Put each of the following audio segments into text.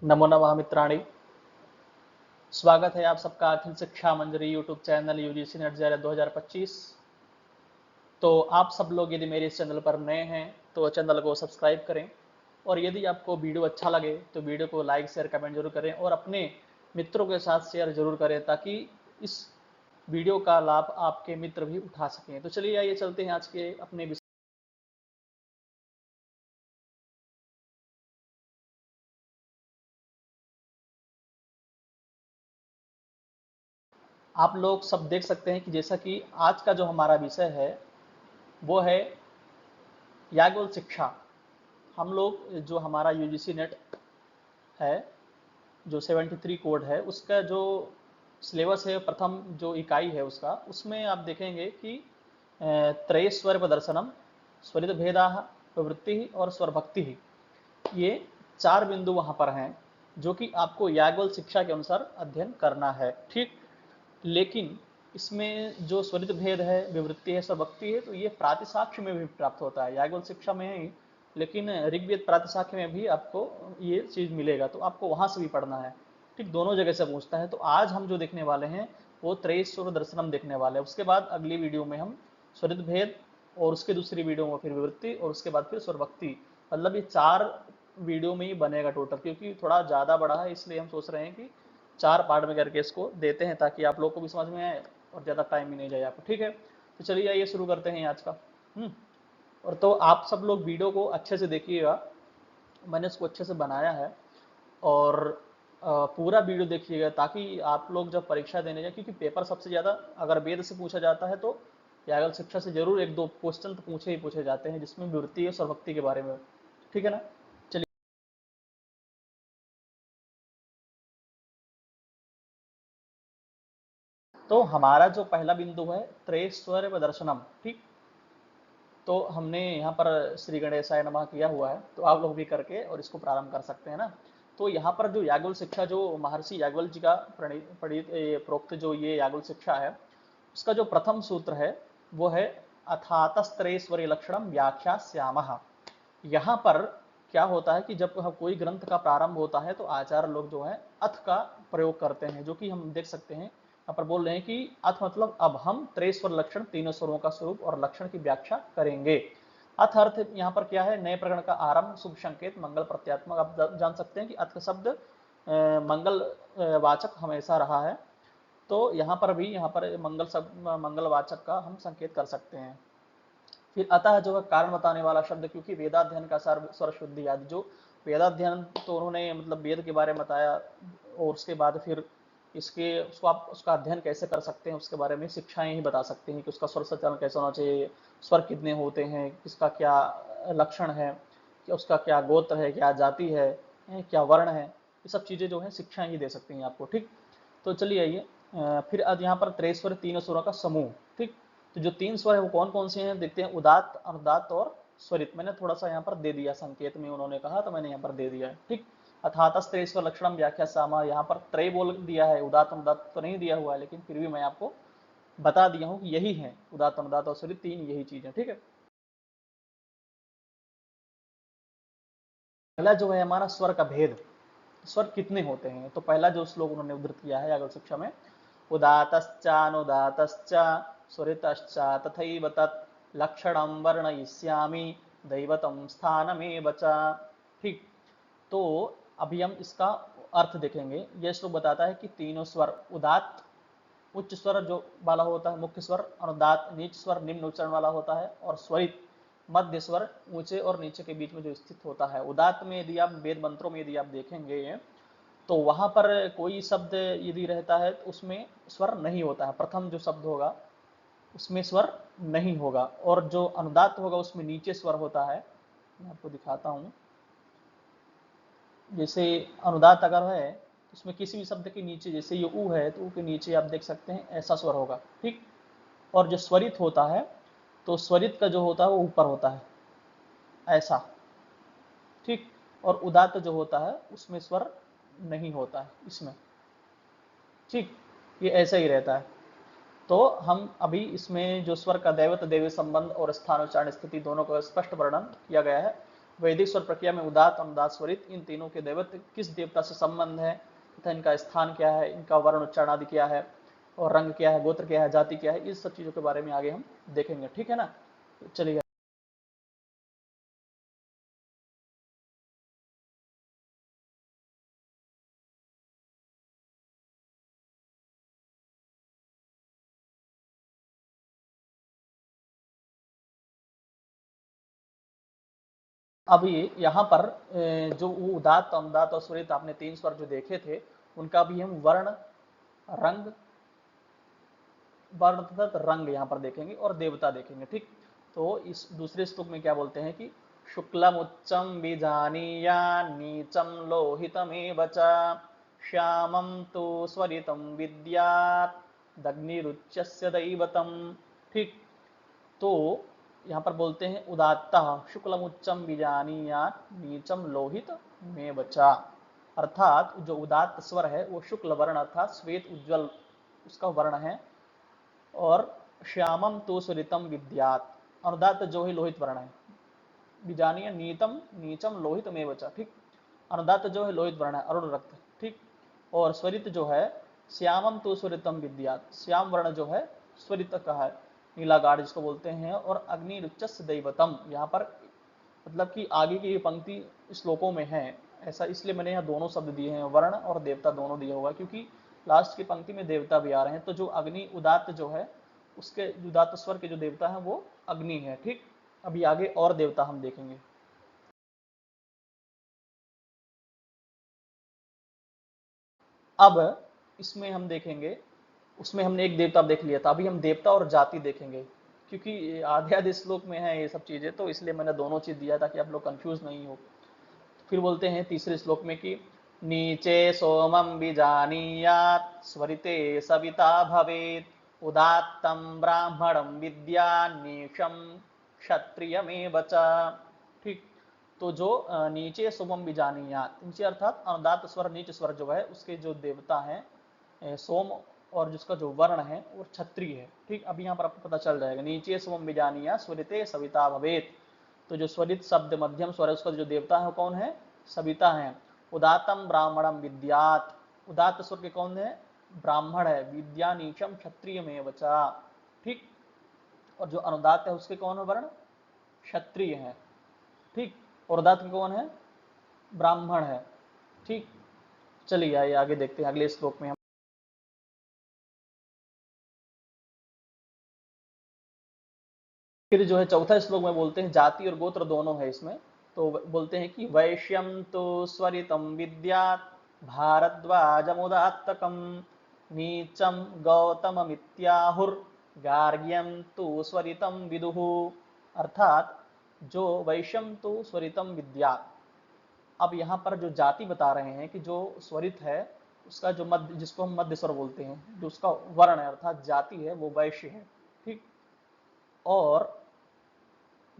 नमो नमः मित्राणि। स्वागत है आप सबका Akhil Shiksha Manjari YouTube channel UGC NET JRF 2025। तो आप सब लोग यदि मेरे इस चैनल पर नए हैं तो चैनल को सब्सक्राइब करें, और यदि आपको वीडियो अच्छा लगे तो वीडियो को लाइक शेयर कमेंट जरूर करें और अपने मित्रों के साथ शेयर जरूर करें ताकि इस वीडियो का लाभ आपके मित्र भी उठा सकें। तो चलिए आइए चलते हैं आज के अपने विषय। आप लोग सब देख सकते हैं कि जैसा कि आज का जो हमारा विषय है वो है याज्ञवल्क्य शिक्षा। हम लोग जो हमारा यूजीसी नेट है, जो 73 कोड है, उसका जो सिलेबस है, प्रथम जो इकाई है उसका, उसमें आप देखेंगे कि त्रयस्वर प्रदर्शनम, स्वरित भेदा, प्रवृत्ति और स्वरभक्ति, ये 4 बिंदु वहां पर हैं जो कि आपको याज्ञवल्क्य शिक्षा के अनुसार अध्ययन करना है। ठीक, लेकिन इसमें जो स्वरित भेद है, विवृत्ति है, स्वभक्ति है, तो ये प्रातिशाख्य में भी प्राप्त होता है, याज्ञवल्क्य शिक्षा में ही, लेकिन ऋग्वेद प्रातिशाख्य में भी आपको ये चीज मिलेगा, तो आपको वहां से भी पढ़ना है। ठीक, दोनों जगह से पूछता है। तो आज हम जो देखने वाले हैं वो त्रयस्वर दर्शनम देखने वाले हैं। उसके बाद अगली वीडियो में हम स्वरित भेद, और उसके दूसरी वीडियो में फिर विवृत्ति, और उसके बाद फिर स्वरभक्ति। मतलब ये 4 वीडियो में ही बनेगा टोटल, क्योंकि थोड़ा ज्यादा बड़ा है, इसलिए हम सोच रहे हैं कि 4 पार्ट में करके इसको देते हैं ताकि आप लोग को भी समझ में आए और ज़्यादा टाइम भी नहीं जाए आपको। ठीक है, तो चलिए आइए शुरू करते हैं आज का। और तो आप सब लोग वीडियो को अच्छे से देखिएगा, मैंने इसको अच्छे से बनाया है, और पूरा वीडियो देखिएगा ताकि आप लोग जब परीक्षा देने जाए, क्योंकि पेपर सबसे ज़्यादा अगर वेद से पूछा जाता है तो याज्ञवल्क्य शिक्षा से जरूर 1-2 क्वेश्चन तो पूछे जाते हैं जिसमें विवृत्ति और स्वरभक्ति के बारे में। ठीक है ना। तो हमारा जो पहला बिंदु है त्रयस्वर दर्शनम। ठीक, तो हमने यहाँ पर श्री गणेशाय नमः किया हुआ है, तो आप लोग भी करके और इसको प्रारंभ कर सकते हैं ना। तो यहाँ पर जो याज्ञवल्क्य शिक्षा, जो महर्षि याज्ञवल्क्य जी का प्रोक्त जो ये याज्ञवल्क्य शिक्षा है, उसका जो प्रथम सूत्र है वो है अथातस्त्रयस्वरी लक्षणम व्याख्यास्यामः। यहाँ पर क्या होता है कि जब कोई ग्रंथ का प्रारंभ होता है तो आचार्य लोग जो है अथ का प्रयोग करते हैं, जो कि हम देख सकते हैं यहाँ पर बोल रहे हैं कि अथ मतलब अब हम त्रयस्वर लक्षण, तीनों स्वरों का स्वरूप और लक्षण की व्याख्या करेंगे। अथ अर्थ यहाँ पर क्या है, नए प्रकरण का आरंभ, शुभ संकेत, मंगल प्रत्यात्मक। आप जान सकते हैं कि अथ शब्द मंगल वाचक हमेशा रहा है, तो यहाँ पर भी मंगल वाचक का हम संकेत कर सकते हैं। फिर अतः जो है कारण बताने वाला शब्द, क्योंकि वेदाध्ययन का सार स्वर शुद्धि आदि, जो वेदाध्ययन तो उन्होंने मतलब वेद के बारे में बताया, और उसके बाद फिर इसके उसको आप उसका अध्ययन कैसे कर सकते हैं उसके बारे में शिक्षाएं ही बता सकते हैं कि उसका स्वर संचलन कैसे होना चाहिए, स्वर कितने होते हैं, किसका क्या लक्षण है, कि उसका क्या गोत्र है, क्या जाति है, क्या वर्ण है, ये सब चीज़ें जो है शिक्षाएं ही दे सकती हैं आपको। ठीक, तो चलिए आइए फिर आज यहाँ पर त्रयस्वर, तीनों स्वरों का समूह। ठीक, तो जो 3 स्वर है वो कौन कौन से हैं देखते हैं, उदात्त, अनुदात्त और स्वरित। मैंने थोड़ा सा यहाँ पर दे दिया, संकेत में उन्होंने कहा तो मैंने यहाँ पर दे दिया है। ठीक, अथातस्त्रयस्वर लक्षणम व्याख्या सामा, यहाँ पर त्रय बोल दिया है, उदात्त अनुदात्त तो नहीं दिया हुआ है, लेकिन फिर भी मैं आपको बता दिया हूँ कि यही है, उदात्त अनुदात्त और स्वरित, 3 यही चीज है। ठीक है, पहला जो है हमारा स्वर का भेद, स्वर कितने होते हैं। तो पहला जो श्लोक उन्होंने उद्धृत किया है याज्ञवल्क्य शिक्षा में, उदातश्चानुदातश्च स्वरितश्च तथैव तत् लक्षणं वर्णयिष्यामि दैवतं स्थानमेव च। ठीक, तो अभी हम इसका अर्थ देखेंगे। यह श्लोक बताता है कि तीनों स्वर, उदात्त उच्च स्वर जो वाला होता है मुख्य स्वर, अनुदात नीच स्वर निम्न उच्चारण वाला होता है, और स्वरित मध्य स्वर ऊंचे और नीचे के बीच में जो स्थित होता है। उदात्त में यदि आप वेद मंत्रों में यदि आप देखेंगे तो वहां पर कोई शब्द यदि रहता है तो उसमें स्वर नहीं होता है, प्रथम जो शब्द होगा उसमें स्वर नहीं होगा, और जो अनुदात्त होगा उसमें नीचे स्वर होता है। मैं आपको दिखाता हूं, जैसे अनुदात अगर है तो उसमें किसी भी शब्द के नीचे, जैसे ये ऊ है तो ऊ के नीचे आप देख सकते हैं ऐसा स्वर होगा। ठीक, और जो स्वरित होता है तो स्वरित का जो होता है वो ऊपर होता है ऐसा। ठीक, और उदात्त जो होता है उसमें स्वर नहीं होता है इसमें। ठीक, ये ऐसा ही रहता है। तो हम अभी इसमें जो स्वर का दैवत देवी संबंध और स्थानोच्चारण स्थिति दोनों का स्पष्ट वर्णन किया गया है, वैदिक स्वर प्रक्रिया में उदात्त, अनुदात्त, स्वरित इन तीनों के दैवत्व किस देवता से संबंध है तथा इनका स्थान क्या है, इनका वर्ण उच्चारण आदि क्या है, और रंग क्या है, गोत्र क्या है, जाति क्या है, इस सब चीजों के बारे में आगे हम देखेंगे। ठीक है ना, तो चलिए अभी यहाँ पर जो वो उदात्त, अनुदात्त और स्वरित आपने तीन स्वर जो देखे थे, उनका भी हम वर्ण, रंग, वर्ण तथा रंग यहाँ पर देखेंगे और देवता देखेंगे। ठीक, तो इस दूसरे श्लोक में क्या बोलते हैं कि शुक्लम उच्चम बीजानीया नीचम लोहितमेव च श्यामम तो स्वरितम विद्यात् दग्निरुच्यस्य दैवतम। ठीक, तो यहाँ पर बोलते हैं उदात्ता शुक्लम उच्चम बीजानीयात नीचम लोहित में बचा, अर्थात जो उदात्त स्वर है वो शुक्ल वर्ण अर्थात श्वेत उज्ज्वल उसका वर्ण है, और श्यामम तो स्वरितम विद्यात, अनुदात्त जो है लोहित वर्ण है, बीजानीय नीतम नीचम लोहित में बचा। ठीक, अनुदात्त जो है लोहित वर्ण है, अरुण रक्त। ठीक, और स्वरित जो है श्यामम तो स्वरितम विद्यात, श्याम वर्ण जो है स्वरित का है, नीला गाढ़ जिसको बोलते हैं, और अग्नि रुचस दैवतम, यहाँ पर मतलब कि आगे की ये पंक्ति श्लोकों में है ऐसा इसलिए मैंने यहाँ दोनों शब्द दिए हैं, वर्ण और देवता दोनों दिया हुआ है, क्योंकि लास्ट की पंक्ति में देवता भी आ रहे हैं। तो जो अग्नि उदात्त जो है उसके उदात्त स्वर के जो देवता है वो अग्नि है। ठीक, अभी आगे और देवता हम देखेंगे। अब इसमें हम देखेंगे, उसमें हमने एक देवता देख लिया था, अभी हम देवता और जाति देखेंगे, क्योंकि आधे आधे श्लोक में है ये सब चीजें, तो इसलिए मैंने दोनों चीज दिया ताकि आप लोग कंफ्यूज नहीं हो। फिर बोलते हैं तीसरे श्लोक में कि नीचे सोमं बीजानीयात् स्वरिते सविता भवेत् उदात्तं ब्राह्मणं विद्यात् नीचं क्षत्रियमेव च। ठीक, तो जो नीचे सोमम बीजानीयात्, नीचे अर्थात अनुदात्त स्वर नीच स्वर जो है उसके जो देवता हैं सोम, और जिसका जो वर्ण है वो क्षत्रिय है। ठीक, अभी यहाँ पर आपको पता चल जाएगा, नीचे सोमम बीजानीयात् स्वरिते सविता भवेत्, तो जो स्वरित शब्द मध्यम स्वर है उसका जो देवता है वो कौन है, सविता है। उदातम ब्राह्मणम विद्यात, उदात्त स्वर के कौन है, ब्राह्मण है, विद्या नीचम क्षत्रिय में बचा। ठीक, और जो अनुदात है उसके कौन है वर्ण, क्षत्रिय है। ठीक, और उदात्त के कौन है, ब्राह्मण है। ठीक, चलिए आइए आगे देखते हैं अगले श्लोक में हम। फिर जो है चौथा श्लोक में बोलते हैं जाति और गोत्र दोनों है इसमें, तो बोलते हैं कि वैश्यम तो स्वरितम विद्यात् भारद्वाजमुदात्तकम नीचम गौतममित्याहुर गार्ग्यम तो स्वरितम विदुः, अर्थात जो वैश्यम तो स्वरितम विद्यात्, अब यहाँ पर जो जाति बता रहे हैं कि जो स्वरित है उसका जो मध्य, जिसको हम मध्य स्वर बोलते हैं, जो उसका वर्ण है अर्थात जाति है वो वैश्य है। ठीक, और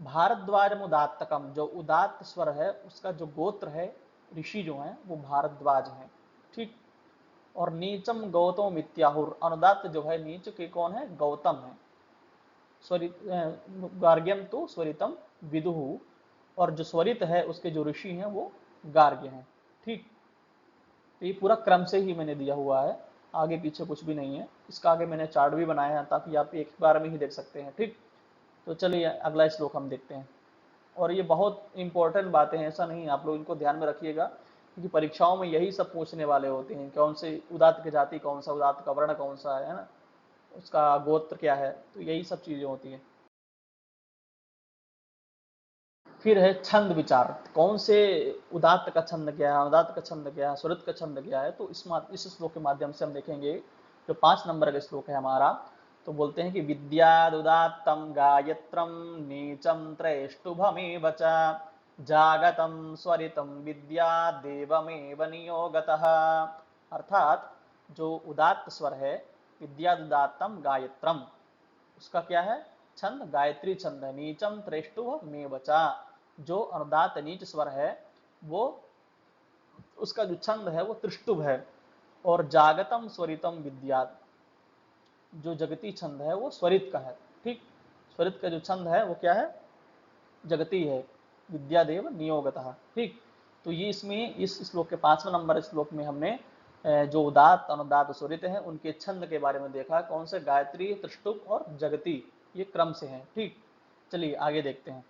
भारद्वाज उदात्तकम, जो उदात्त स्वर है उसका जो गोत्र है, ऋषि जो है वो भारद्वाज है। ठीक, और नीचम गौतम मित्याहुर, अनुदात्त जो है नीच के कौन है, गौतम है। स्वरित गार्ग्यम तो स्वरितम विदुहु, और जो स्वरित है उसके जो ऋषि हैं वो गार्ग्य हैं। ठीक, तो ये पूरा क्रम से ही मैंने दिया हुआ है, आगे पीछे कुछ भी नहीं है, इसका आगे मैंने चार्ट भी बनाया है ताकि आप एक बार में ही देख सकते हैं। ठीक, तो चलिए अगला श्लोक हम देखते हैं, और ये बहुत इंपॉर्टेंट बातें हैं, ऐसा नहीं, आप लोग इनको ध्यान में रखिएगा, क्योंकि परीक्षाओं में यही सब पूछने वाले होते हैं, कौन से उदात्त की जाति कौन सा, उदात्त का वर्ण कौन सा है ना, उसका गोत्र क्या है, तो यही सब चीजें होती हैं। फिर है छंद विचार, कौन से उदात्त का छंद क्या है, अनुदात्त का छंद क्या है, स्वरित का छंद क्या है, तो इस श्लोक के माध्यम से हम देखेंगे। जो 5 नंबर का श्लोक है हमारा, तो बोलते हैं कि विद्यादुदात्तम गायत्रम नीचम त्रैष्टुभमेव च जागतम स्वरितम विद्या देवमेव नियोगतः, अर्थात जो उदात्त स्वर है विद्यादुदात्तम गायत्रम, उसका क्या है छंद, गायत्री छंद है, नीचम त्रेष्टुभ में बचा, जो अनुदात नीच स्वर है वो उसका जो छंद है वो त्रिष्टुभ है, और जागतम स्वरितम विद्यात, जो जगती छंद है वो स्वरित का है। ठीक, स्वरित का जो छंद है वो क्या है, जगती है। विद्यादेव नियोगतः। ठीक, तो ये इसमें इस श्लोक के 5वें नंबर श्लोक में हमने जो उदात्त अनुदात्त स्वरित हैं उनके छंद के बारे में देखा, कौन से, गायत्री, त्रिष्टुप और जगती, ये क्रम से हैं। ठीक, चलिए आगे देखते हैं।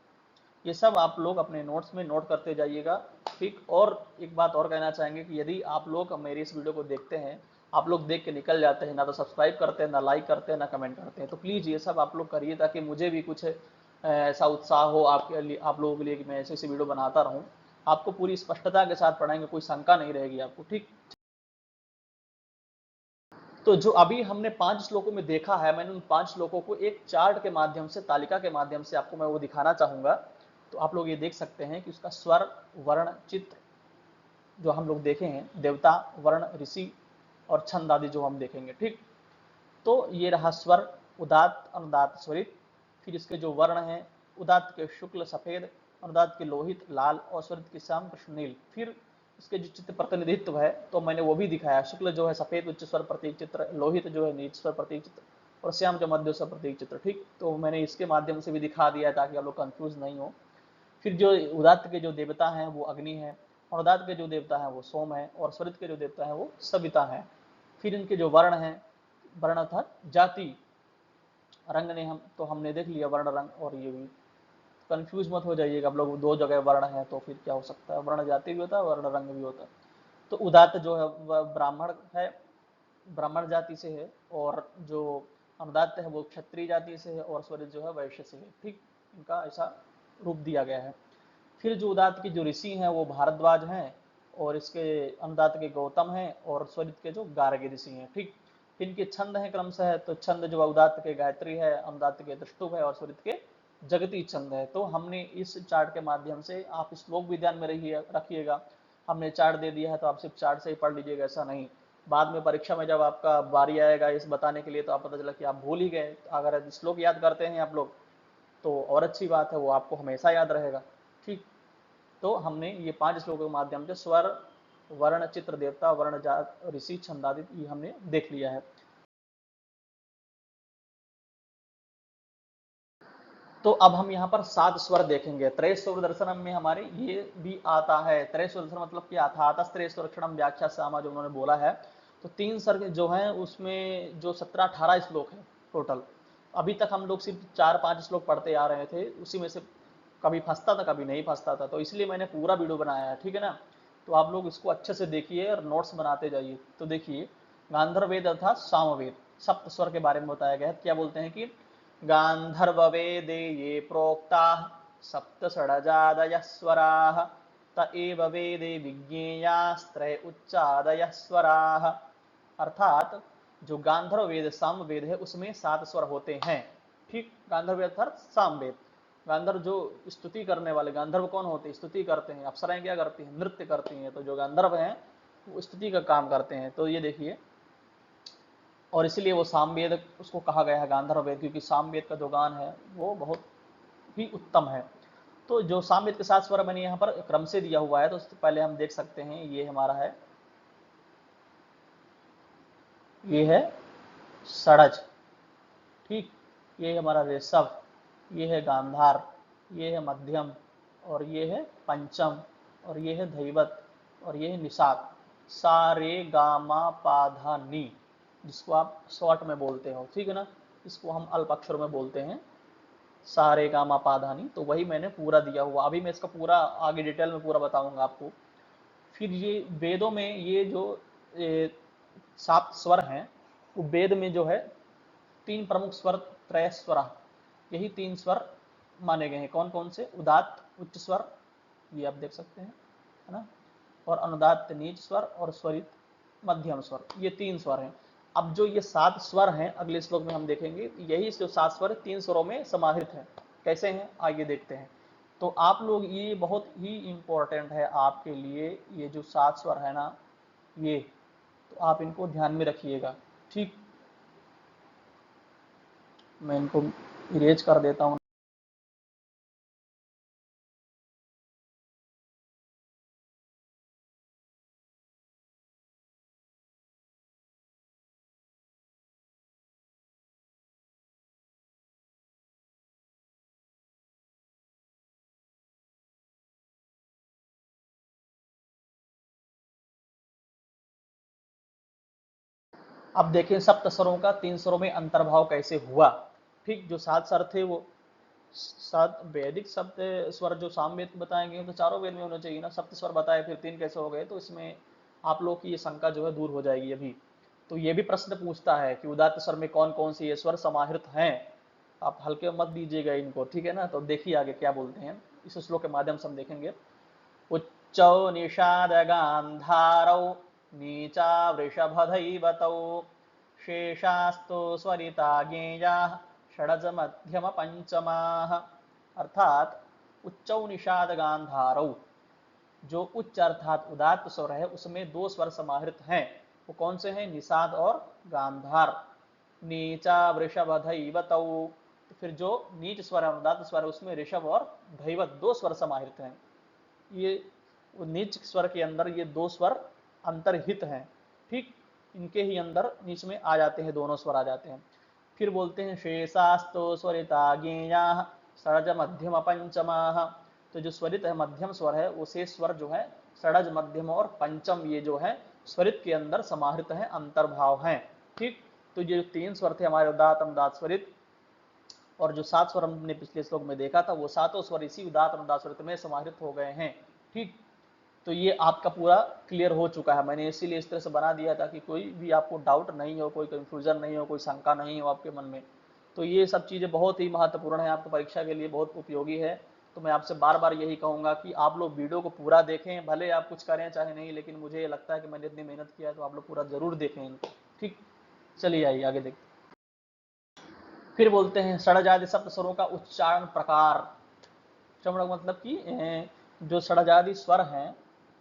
ये सब आप लोग अपने नोट्स में नोट करते जाइएगा। ठीक, और एक बात और कहना चाहेंगे कि यदि आप लोग मेरी इस वीडियो को देखते हैं, आप लोग देख के निकल जाते हैं, ना तो सब्सक्राइब करते हैं, ना लाइक करते हैं, ना कमेंट करते हैं, तो प्लीज़ ये सब आप लोग करिए ताकि मुझे भी कुछ ऐसा उत्साह हो आपके लिए, आप लोगों के लिए कि मैं ऐसे ऐसे वीडियो बनाता रहूँ। आपको पूरी स्पष्टता के साथ पढ़ाएंगे, कोई शंका नहीं रहेगी आपको। ठीक, तो जो अभी हमने 5 श्लोकों में देखा है, मैंने उन 5 श्लोकों को एक चार्ट के माध्यम से, तालिका के माध्यम से आपको मैं वो दिखाना चाहूंगा। तो आप लोग ये देख सकते हैं कि उसका स्वर, वर्ण, चित्र जो हम लोग देखे हैं, देवता, वर्ण, ऋषि और छंद आदि जो हम देखेंगे। ठीक, तो ये रहा स्वर, उदात्त, अनुदात्त, स्वरित। फिर इसके जो वर्ण हैं, उदात्त के शुक्ल सफेद, अनुदात्त के लोहित लाल और स्वरित के श्याम कृष्ण नील। फिर इसके जो चित्र प्रतिनिधित्व है तो मैंने वो भी दिखाया, शुक्ल जो है सफेद उच्च स्वर प्रतीक चित्र, लोहित जो है नीच स्वर प्रतीक चित्र और श्याम जो मध्य स्वर प्रतीक चित्र। ठीक, तो मैंने इसके माध्यम से भी दिखा दिया ताकि आप लोग कंफ्यूज नहीं हो। फिर जो उदात्त के जो देवता हैं वो अग्नि है, और उदात्त के जो देवता हैं वो सोम है, और स्वरित के जो देवता हैं वो सविता है। फिर इनके जो वर्ण हैं, वर्ण अर्थात जाति, रंग ने हम तो हमने देख लिया वर्ण रंग, और ये भी कंफ्यूज मत हो जाइएगा आप लोग, दो जगह वर्ण है तो फिर क्या हो सकता है, वर्ण जाति भी होता है, वर्ण रंग भी होता है। तो उदात्त जो है वह ब्राह्मण है, ब्राह्मण जाति से है, और जो अनुदात्त है वो क्षत्रिय जाति से है, और स्वरित जो है वैश्य से है। ठीक, इनका ऐसा रूप दिया गया है। फिर जो उदात्त की जो ऋषि हैं वो भारद्वाज हैं, और इसके अनुदात्त के गौतम हैं, और स्वरित के जो गार्गी ऋषि हैं। ठीक, इनके छंद हैं क्रमशः, तो छंद जो उदात्त के गायत्री है, अनुदात्त के त्रिष्टुप है, और स्वरित के जगती छंद है। तो हमने इस चार्ट के माध्यम से, आप श्लोक भी ध्यान में रखिएगा, हमने चार्ट दे दिया है तो आप सिर्फ चार्ट से ही पढ़ लीजिएगा, ऐसा नहीं। बाद में परीक्षा में जब आपका बारी आएगा इस बताने के लिए तो आप पता चला कि आप भूल ही गए। अगर श्लोक याद करते हैं आप लोग तो और अच्छी बात है, वो आपको हमेशा याद रहेगा। ठीक, तो हमने ये 5 श्लोकों के माध्यम से स्वर, वर्ण, चित्र, देवता, वर्ण, जात, ऋषि, छंदादि ये हमने देख लिया है। तो अब हम यहाँ पर 7 स्वर देखेंगे। त्रय स्वर दर्शनम में हमारे ये भी आता है। त्रय स्वर दर्शन मतलब क्या था, त्रय स्वर क्षणम व्याख्या सामा जो उन्होंने बोला है। तो 3 स्वर जो हैं उसमें जो 17-18 श्लोक है टोटल। अभी तक हम लोग सिर्फ 4-5 श्लोक पढ़ते आ रहे थे, उसी में से कभी फंसता था कभी नहीं फंसता था, तो इसलिए मैंने पूरा वीडियो बनाया है। ठीक है ना, तो आप लोग इसको अच्छे से देखिए और नोट्स बनाते जाइए। तो देखिए, गांधर्व वेद अर्थात सामवेद, सप्त स्वर के बारे में बताया गया है। क्या बोलते हैं कि गांधर्व वेदे ये प्रोक्ता सप्त षडजादय स्वराः त एव वेदे विज्ञेयास्त्रय उच्चादय स्वराः। अर्थात जो गांधर्व वेद साम वेद है उसमें 7 स्वर होते हैं। ठीक, गांधर्व वेद अर्थात साम वेद। गांधर्व जो स्तुति करने वाले, गांधर्व कौन होते हैं, स्तुति करते हैं। अप्सराएं क्या करती हैं, नृत्य करती हैं। तो जो गांधर्व हैं वो स्तुति का काम करते हैं। तो ये देखिए, और इसलिए वो सामवेद उसको कहा गया है गांधर्व वेद, क्योंकि सामवेद का जो गान है वो बहुत ही उत्तम है। तो जो सामवेद के 7 स्वर मैंने यहाँ पर क्रम से दिया हुआ है, तो उससे पहले हम देख सकते हैं, ये हमारा है, ये है षडज। ठीक, ये हमारा ऋषभ, ये है गांधार, ये है मध्यम, और ये है पंचम, और ये है धैवत, और ये है निषाद। सा रे गा मा पा धा नी, जिसको आप शॉर्ट में बोलते हो। ठीक है ना, इसको हम अल्प अक्षर में बोलते हैं, सा रे गा मा पा धा नी। तो वही मैंने पूरा दिया हुआ, अभी मैं इसका पूरा आगे डिटेल में पूरा बताऊंगा आपको। फिर ये वेदों में ये जो 7 स्वर हैं, वो वेद में जो है 3 प्रमुख स्वर, त्रय स्वर, यही 3 स्वर माने गए हैं। कौन कौन से, उदात्त उच्च स्वर, ये आप देख सकते हैं, है ना, और अनुदात्त नीच स्वर, और स्वरित मध्यम स्वर, ये 3 स्वर हैं। अब जो ये 7 स्वर हैं अगले श्लोक में हम देखेंगे, यही जो 7 स्वर 3 स्वरों में समाहित है। कैसे हैं आइए देखते हैं। तो आप लोग, ये बहुत ही इंपॉर्टेंट है आपके लिए, ये जो 7 स्वर है ना, ये तो आप इनको ध्यान में रखिएगा। ठीक, मैं इनको इरेज कर देता हूँ। अब देखें सप्त स्वरों का 3 स्वरों में अंतर्भाव कैसे हुआ। ठीक, जो 7 स्वर थे वो 7 वैदिक सप्त स्वर जो सामवेद बताए गए तो चारों वेद में होने चाहिए ना, सप्त स्वर बताए फिर 3 कैसे हो गए, तो इसमें आप लोग की ये शंका जो है दूर हो जाएगी अभी। तो ये भी प्रश्न पूछता है कि उदात्त स्वर में कौन कौन से ये स्वर समाहित हैं, आप हल्के मत दीजिएगा इनको, ठीक है ना। तो देखिए आगे क्या बोलते हैं, इस श्लोक के माध्यम से हम देखेंगे। उच्चौ निषाद गांधारौ नीचा वृषभधैवतौ शेषास्तु स्वरिता ज्ञेयाः षडज मध्यम पंचमाः। अर्थात उच्चौ निषाद गांधारौ, जो उच्च अर्थात उदात्त स्वर है उसमें 2 स्वर समाहृत हैं, वो कौन से हैं, निषाद और गांधार। नीचा वृषभ धैवतौ, तो फिर जो नीच स्वर है उदात्त स्वर है उसमें ऋषभ और धैवत 2 स्वर समाहित हैं। ये नीच स्वर के अंदर ये 2 स्वर अंतर्हित हैं, ठीक, इनके ही अंदर नीच में आ जाते हैं, दोनों स्वर आ जाते हैं। फिर बोलते हैं शेषास्तो स्वरिता ज्ञेयाः षडज मध्यम पंचमाः, तो जो स्वरित है मध्यम स्वर है वो शेष स्वर जो है षडज मध्यम और पंचम ये जो है स्वरित के अंदर समाहित है, अंतर्भाव है। ठीक, तो ये 3 स्वर थे हमारे उदात्त अनुदात्त स्वरित, और जो 7 स्वर हमने पिछले श्लोक में देखा था वो सातों स्वर इसी उदात्त अनुदात्त स्वरित में समाहित हो गए हैं। ठीक, तो ये आपका पूरा क्लियर हो चुका है, मैंने इसीलिए इस तरह से बना दिया था कि कोई भी आपको डाउट नहीं हो, कोई कंफ्यूजन नहीं हो, कोई शंका नहीं हो आपके मन में। तो ये सब चीज़ें बहुत ही महत्वपूर्ण है, आपको परीक्षा के लिए बहुत उपयोगी है। तो मैं आपसे बार बार यही कहूँगा कि आप लोग वीडियो को पूरा देखें, भले आप कुछ करें चाहे नहीं, लेकिन मुझे ये लगता है कि मैंने इतनी मेहनत किया है तो आप लोग पूरा जरूर देखें इनको। ठीक, चलिए आइए आगे देखते हैं। फिर बोलते हैं षडजादि सप्त स्वरों का उच्चारण प्रकार। षड मतलब कि जो षडजादि स्वर हैं,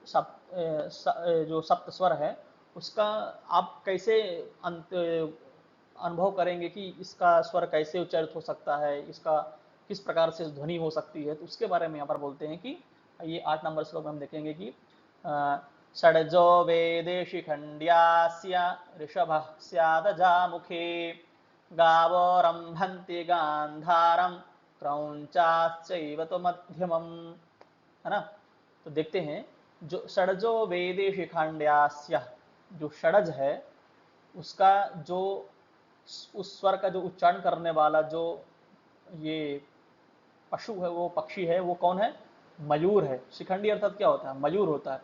जो सप्त स्वर है उसका आप कैसे अनुभव करेंगे कि इसका स्वर कैसे उच्चारित हो सकता है, इसका किस प्रकार से ध्वनि हो सकती है, तो उसके बारे में यहाँ पर बोलते हैं कि ये 8 नंबर श्लोक में हम देखेंगे कि षडजो वेदे शिखंड्यास्य ऋषभः स्यादजामुखे गावो रंभन्ति गांधारम क्रौंचाश्चैव तो मध्यमम, है ना। तो देखते हैं जो षडजो वेदे शिखंड्यास्य, जो षडज है उसका जो उस स्वर का जो उच्चारण करने वाला जो ये पशु है, वो पक्षी है, वो कौन है, मयूर है। शिखंडी अर्थात क्या होता है, मयूर होता है।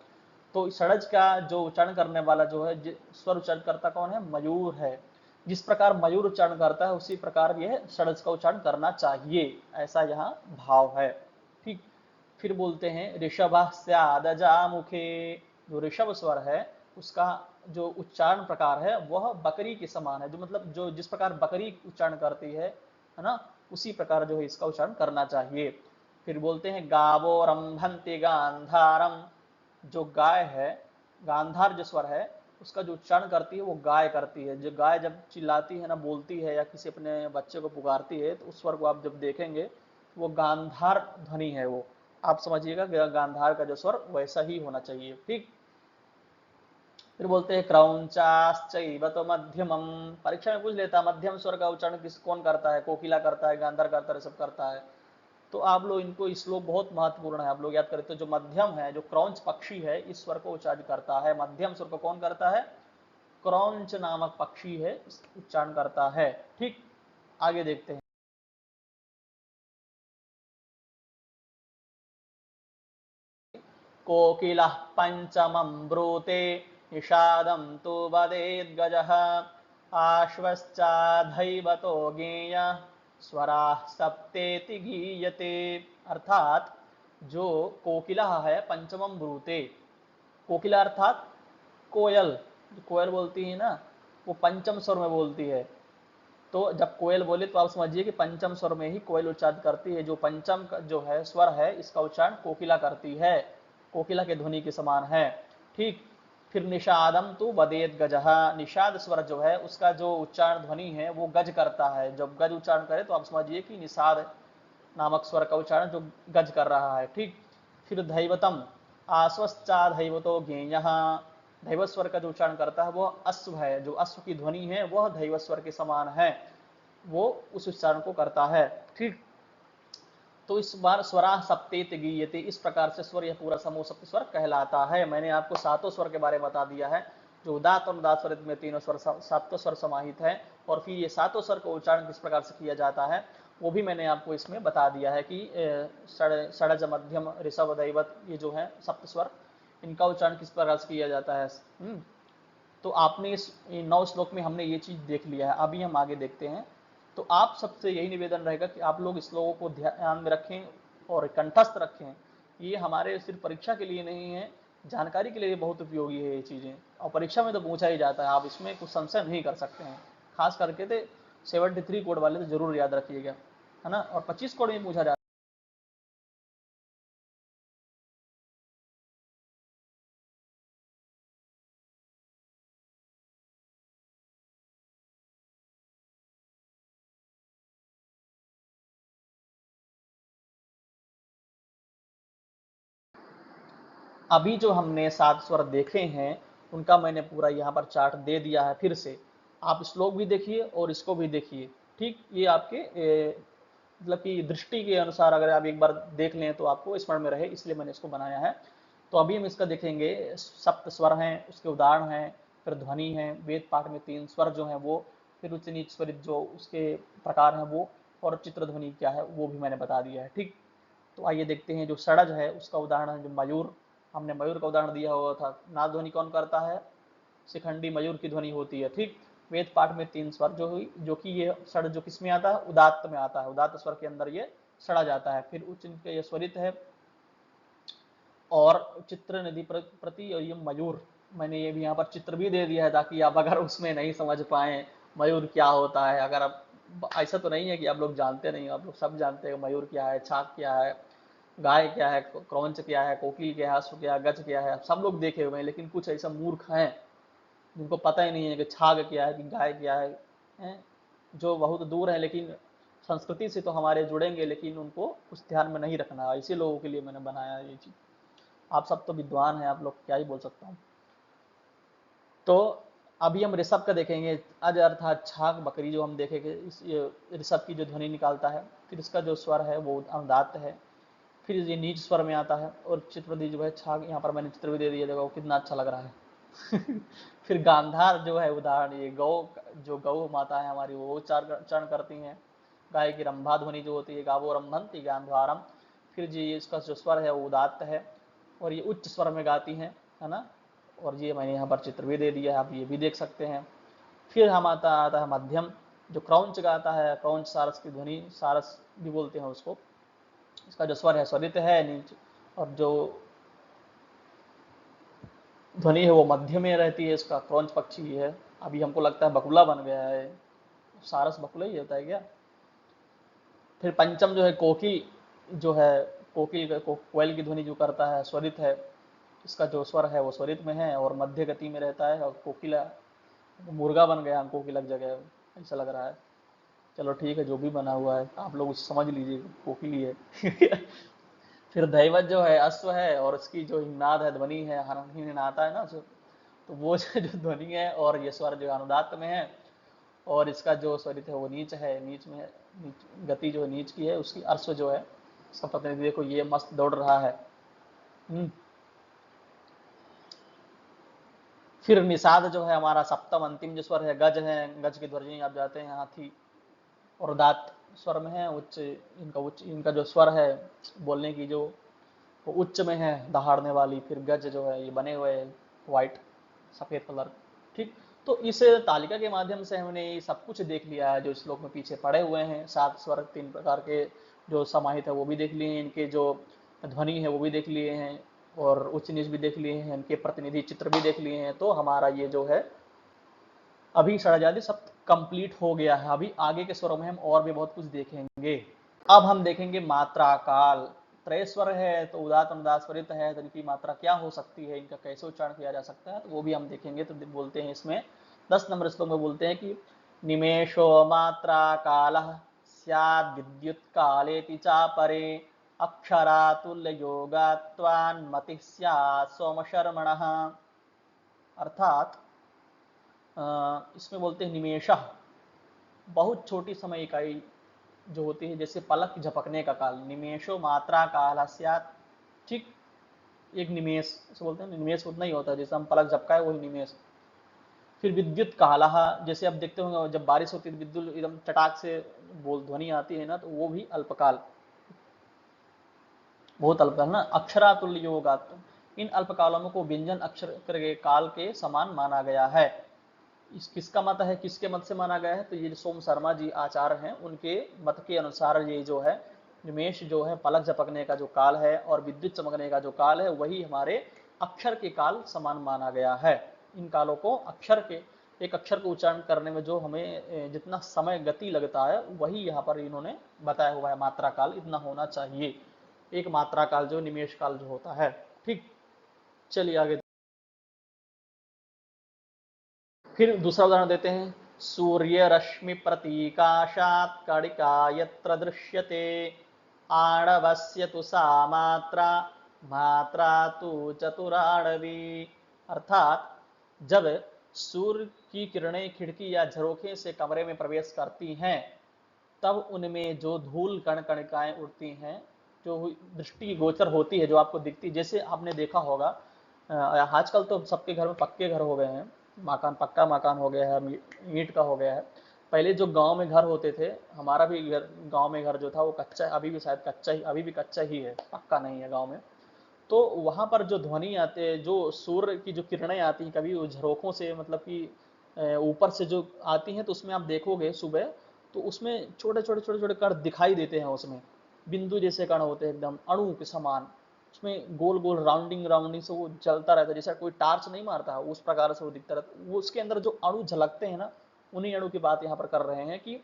तो षडज का जो उच्चारण करने वाला जो है स्वर उच्चारण करता कौन है, मयूर है। जिस प्रकार मयूर उच्चारण करता है उसी प्रकार यह षडज का उच्चारण करना चाहिए, ऐसा यहाँ भाव है। ठीक, फिर बोलते हैं ऋषभ स्यादजामुखे, जो ऋषभ स्वर है उसका जो उच्चारण प्रकार है वह बकरी के समान है, जो मतलब जो जिस प्रकार बकरी उच्चारण करती है ना, उसी प्रकार जो है इसका उच्चारण करना चाहिए। फिर बोलते हैं गावो रंभन्ति गांधारम, जो गाय है, गांधार जो स्वर है उसका जो उच्चारण करती है वो गाय करती है। जो गाय जब चिल्लाती है ना, बोलती है या किसी अपने बच्चे को पुकारती है, तो उस स्वर को आप जब देखेंगे वो गांधार ध्वनि है, वो आप समझिएगा गांधार का जो स्वर वैसा ही होना चाहिए। ठीक, फिर बोलते हैं क्रौंचाश्चैव तो मध्यमम, परीक्षा में पूछ लेता मध्यम स्वर का उच्चारण किस कौन करता है, कोकिला करता है, गांधार करता है, सब करता है। तो आप लोग इनको, इस श्लोक बहुत महत्वपूर्ण है, आप लोग याद करें तो जो मध्यम है, जो क्रौंच पक्षी है इस स्वर को उच्चारण करता है। मध्यम स्वर को कौन करता है, क्रौंच नामक पक्षी है उच्चारण करता है। ठीक, आगे देखते हैं। कोकिलः पंचमं ब्रूते निषादं तु वदेद्गजः आश्वश्चाधैवतो ज्ञेयः स्वराः सप्तेति गीयते। अर्थात जो कोकिला है पंचमम ब्रूते, कोकिला अर्थात कोयल, जो कोयल बोलती है ना वो पंचम स्वर में बोलती है। तो जब कोयल बोले तो आप समझिए कि पंचम स्वर में ही कोयल उच्चारण करती है। जो पंचम जो है स्वर है इसका उच्चारण कोकिला करती है, कोकिला के ध्वनि के समान है। ठीक, फिर निषादम तो बदेत गजहा, निषाद स्वर जो है उसका जो उच्चारण ध्वनि है वो गज करता है। जब गज उच्चारण करे तो आप समझिए कि निषाद नामक स्वर का उच्चारण जो गज कर रहा है। ठीक, फिर दैवतम आश्वश्चाधैवतो ज्ञेयः, दैवत स्वर का जो उच्चारण करता है वह अश्व है, जो अश्व की ध्वनि है वह दैवत स्वर के समान है, वो उस उच्चारण को करता है। ठीक, तो इस बार स्वरा सप्तेत गीयते, इस प्रकार से स्वर यह पूरा समूह सप्त स्वर कहलाता है। मैंने आपको सातों स्वर के बारे में बता दिया है। जो उदात्त और अनुदात स्वरित में तीनों स्वर सातों स्वर समाहित है, और फिर ये सातों स्वर का उच्चारण किस प्रकार से किया जाता है वो भी मैंने आपको इसमें बता दिया है कि षडज मध्यम ऋषभ दैवत ये जो है सप्त स्वर, इनका उच्चारण किस प्रकार से किया जाता है। तो आपने इस 9 श्लोक में हमने ये चीज देख लिया है। अभी हम आगे देखते हैं। तो आप सबसे यही निवेदन रहेगा कि आप लोग इस श्लोकों को ध्यान में रखें और कंठस्थ रखें। ये हमारे सिर्फ परीक्षा के लिए नहीं है, जानकारी के लिए बहुत उपयोगी है ये चीजें, और परीक्षा में तो पूछा ही जाता है, आप इसमें कुछ संशय नहीं कर सकते हैं। खास करके तो 73 कोड वाले तो जरूर याद रखिएगा, है ना, और 25 कोड में पूछा जाता है। अभी जो हमने 7 स्वर देखे हैं उनका मैंने पूरा यहाँ पर चार्ट दे दिया है। फिर से आप श्लोक भी देखिए और इसको भी देखिए, ठीक। ये आपके मतलब कि दृष्टि के अनुसार अगर आप एक बार देख लें तो आपको स्मरण में रहे, इसलिए मैंने इसको बनाया है। तो अभी हम इसका देखेंगे। सप्त स्वर हैं, उसके उदाहरण हैं, फिर ध्वनि है, वेद पाठ में 3 स्वर जो हैं वो, फिर उच्च नीच स्वरित जो उसके प्रकार हैं वो, और चित्र ध्वनि क्या है वो भी मैंने बता दिया है, ठीक। तो आइए देखते हैं। जो षडज है उसका उदाहरण है जो मयूर, हमने मयूर का उदाहरण दिया हुआ था। नाद ध्वनि कौन करता है? शिखंडी मयूर की ध्वनि होती है, ठीक। वेद पाठ में 3 स्वर जो हुई, जो कि ये षड जो किस में आता है? उदात्त में आता है। उदात्त स्वर के अंदर ये षड़ा जाता है। फिर उच्च के ये स्वरित है, और चित्र नदी प्रति, और ये मयूर, मैंने ये भी यहाँ पर चित्र भी दे दिया है ताकि आप अगर उसमें नहीं समझ पाए मयूर क्या होता है, अगर आप, ऐसा तो नहीं है कि आप लोग जानते नहीं, आप लोग सब जानते हैं मयूर क्या है, छाक क्या है, गाय क्या है, क्रौंच क्या है, कोकिल क्या है, अश्व क्या है, गज क्या है, सब लोग देखे हुए हैं। लेकिन कुछ ऐसा मूर्ख हैं जिनको पता ही नहीं है कि छाग क्या है कि गाय क्या है, जो बहुत दूर है लेकिन संस्कृति से तो हमारे जुड़ेंगे, लेकिन उनको कुछ ध्यान में नहीं रखना। ऐसे लोगों के लिए मैंने बनाया ये चीज। आप सब तो विद्वान हैं, आप लोग क्या ही बोल सकता हूँ। तो अभी हम ऋषभ का देखेंगे। अज अर्थात छाग बकरी जो हम देखेंगे, इस ऋषभ की जो ध्वनि निकालता है, फिर इसका जो स्वर है वो अनुदात्त है। फिर ये नीच स्वर में आता है, और चित्रप्रति जो है छाग, यहाँ पर मैंने चित्र भी दे दिया, देखो कितना अच्छा लग रहा है। फिर गांधार जो है उदाहरण, ये गौ, जो गौ माता है हमारी वो चरण करती हैं। गाय की रंभा ध्वनि जो होती है, गावो रंभंति गांधारम। फिर जी इसका जो स्वर है वो उदात्त है, और ये उच्च स्वर में गाती हैं, है ना। और ये मैंने यहाँ पर चित्र भी दे दिया है, आप ये भी देख सकते हैं। फिर हम आता है मध्यम, जो क्रौंच गाता है, क्रौंच सारस की ध्वनि, सारस भी बोलते हैं उसको। इसका जो स्वर है स्वरित है नीच, और जो ध्वनि है वो मध्य में रहती है। इसका क्रौंच पक्षी है। अभी हमको लगता है बकुला बन गया है, सारस बकुला ही होता है क्या। फिर पंचम जो है कोकिल, जो है कोकिल कोयल की ध्वनि जो करता है, स्वरित है। इसका जो स्वर है वो स्वरित में है और मध्य गति में रहता है। और कोकिला, मुर्गा बन गया हमको की लग जगह, ऐसा लग रहा है। चलो ठीक है, जो भी बना हुआ है आप लोग उसे समझ लीजिए, कोकिली है। फिर दैवत जो है अश्व है, और इसकी जो हिमनाद है, ध्वनि है, हरण आता है ना, तो वो जो ध्वनि है, और ये स्वर जो अनुदात्त में है। और इसका जो स्वरित है वो नीच है, नीच में है, नीच गति जो है नीच की है उसकी। अश्व जो है इसका प्रतिनिधि, देखो ये मस्त दौड़ रहा है। फिर निषाद जो है हमारा सप्तम अंतिम जो स्वर है, गज है, गज की ध्वनि आप जाते हैं हाथी, और दात स्वर में है। उच्च, इनका जो स्वर है बोलने की जो, वो उच्च में है, दहाड़ने वाली। फिर गज जो है ये बने हुए व्हाइट, सफेद कलर, ठीक। तो इस तालिका के माध्यम से हमने सब कुछ देख लिया है जो श्लोक में पीछे पड़े हुए हैं। 7 स्वर 3 प्रकार के जो समाहित है वो भी देख लिए हैं, इनके जो ध्वनि है वो भी देख लिए हैं, और उच्च नीच भी देख लिए हैं, इनके प्रतिनिधि चित्र भी देख लिए हैं। तो हमारा ये जो है अभी षडाजाति सब कंप्लीट हो गया है। अभी आगे के स्वरों में हम और भी बहुत कुछ देखेंगे। अब हम देखेंगे मात्रा काल। त्रय स्वर है तो उदात अनुदात स्वरित है, तो इनकी मात्रा क्या हो सकती है, इनका कैसे उच्चारण किया जा सकता है, तो वो भी हम देखेंगे। तो बोलते हैं इसमें 10 नंबर श्लोक में बोलते हैं कि निमेषो मात्रा काल स्याद् विद्युत कालेति चापरे अक्षरातुल्य योगात्वान् मतिः स्यात् सोमशर्मणः। अर्थात इसमें बोलते हैं निमेषः, बहुत छोटी समय इकाई जो होती है, जैसे पलक झपकने का काल। निमेषो मात्रा काल स्यात्, ठीक। एक निमेष से बोलते हैं, निमेष उतना ही होता है जैसे हम पलक झपकाए वही निमेष। फिर विद्युत कालः, जैसे आप देखते होंगे जब बारिश होती है तो विद्युत एकदम चटाक से बोल ध्वनि आती है ना, तो वो भी अल्पकाल, बहुत अल्पकाल ना। अक्षरातुल्य योगात्, इन अल्पकालों को व्यंजन अक्षर के काल के समान माना गया है। इस किसका मत है, किसके मत से माना गया है, तो ये सोम शर्मा जी आचार्य हैं, उनके मत के अनुसार ये जो है निमेश जो है पलक झपकने का जो काल है और विद्युत चमकने का जो काल है वही हमारे अक्षर के काल समान माना गया है। इन कालों को अक्षर के, एक अक्षर को उच्चारण करने में जो हमें जितना समय गति लगता है वही यहाँ पर इन्होंने बताया हुआ है, मात्रा काल इतना होना चाहिए, एक मात्रा काल जो निमेश काल जो होता है। ठीक, चलिए आगे। फिर दूसरा उदाहरण देते हैं, सूर्य रश्मि प्रतीकाशात कणिका यत्र दृश्यते आणवस्य तु सा मात्रा मात्रा तु चतुराणवी। अर्थात जब सूर्य की किरणें खिड़की या झरोखे से कमरे में प्रवेश करती हैं तब उनमें जो धूल कण कणिकाएं उड़ती हैं, जो दृष्टि गोचर होती है, जो आपको दिखती है, जैसे आपने देखा होगा आजकल तो सबके घर में पक्के घर हो गए हैं, मकान पक्का मकान हो गया है, ईंट का हो गया है। पहले जो गांव में घर होते थे, हमारा भी घर गांव में घर जो था वो कच्चा, अभी भी शायद कच्चा ही, अभी भी कच्चा ही है, पक्का नहीं है गांव में। तो वहां पर जो ध्वनि आते हैं, जो सूर्य की जो किरणें आती हैं कभी झरोखों से, मतलब कि ऊपर से जो आती हैं, तो उसमें आप देखोगे सुबह तो उसमें छोटे छोटे छोटे छोटे कण दिखाई देते हैं, उसमें बिंदु जैसे कण होते हैं एकदम अणु के समान, उसमें गोल गोल राउंडिंग राउंडिंग से वो चलता रहता है, जैसा कोई टार्च नहीं मारता उस प्रकार से वो दिखता रहता है। वो उसके अंदर जो अणु झलकते हैं ना, उन्हीं अणु की बात यहाँ पर कर रहे हैं कि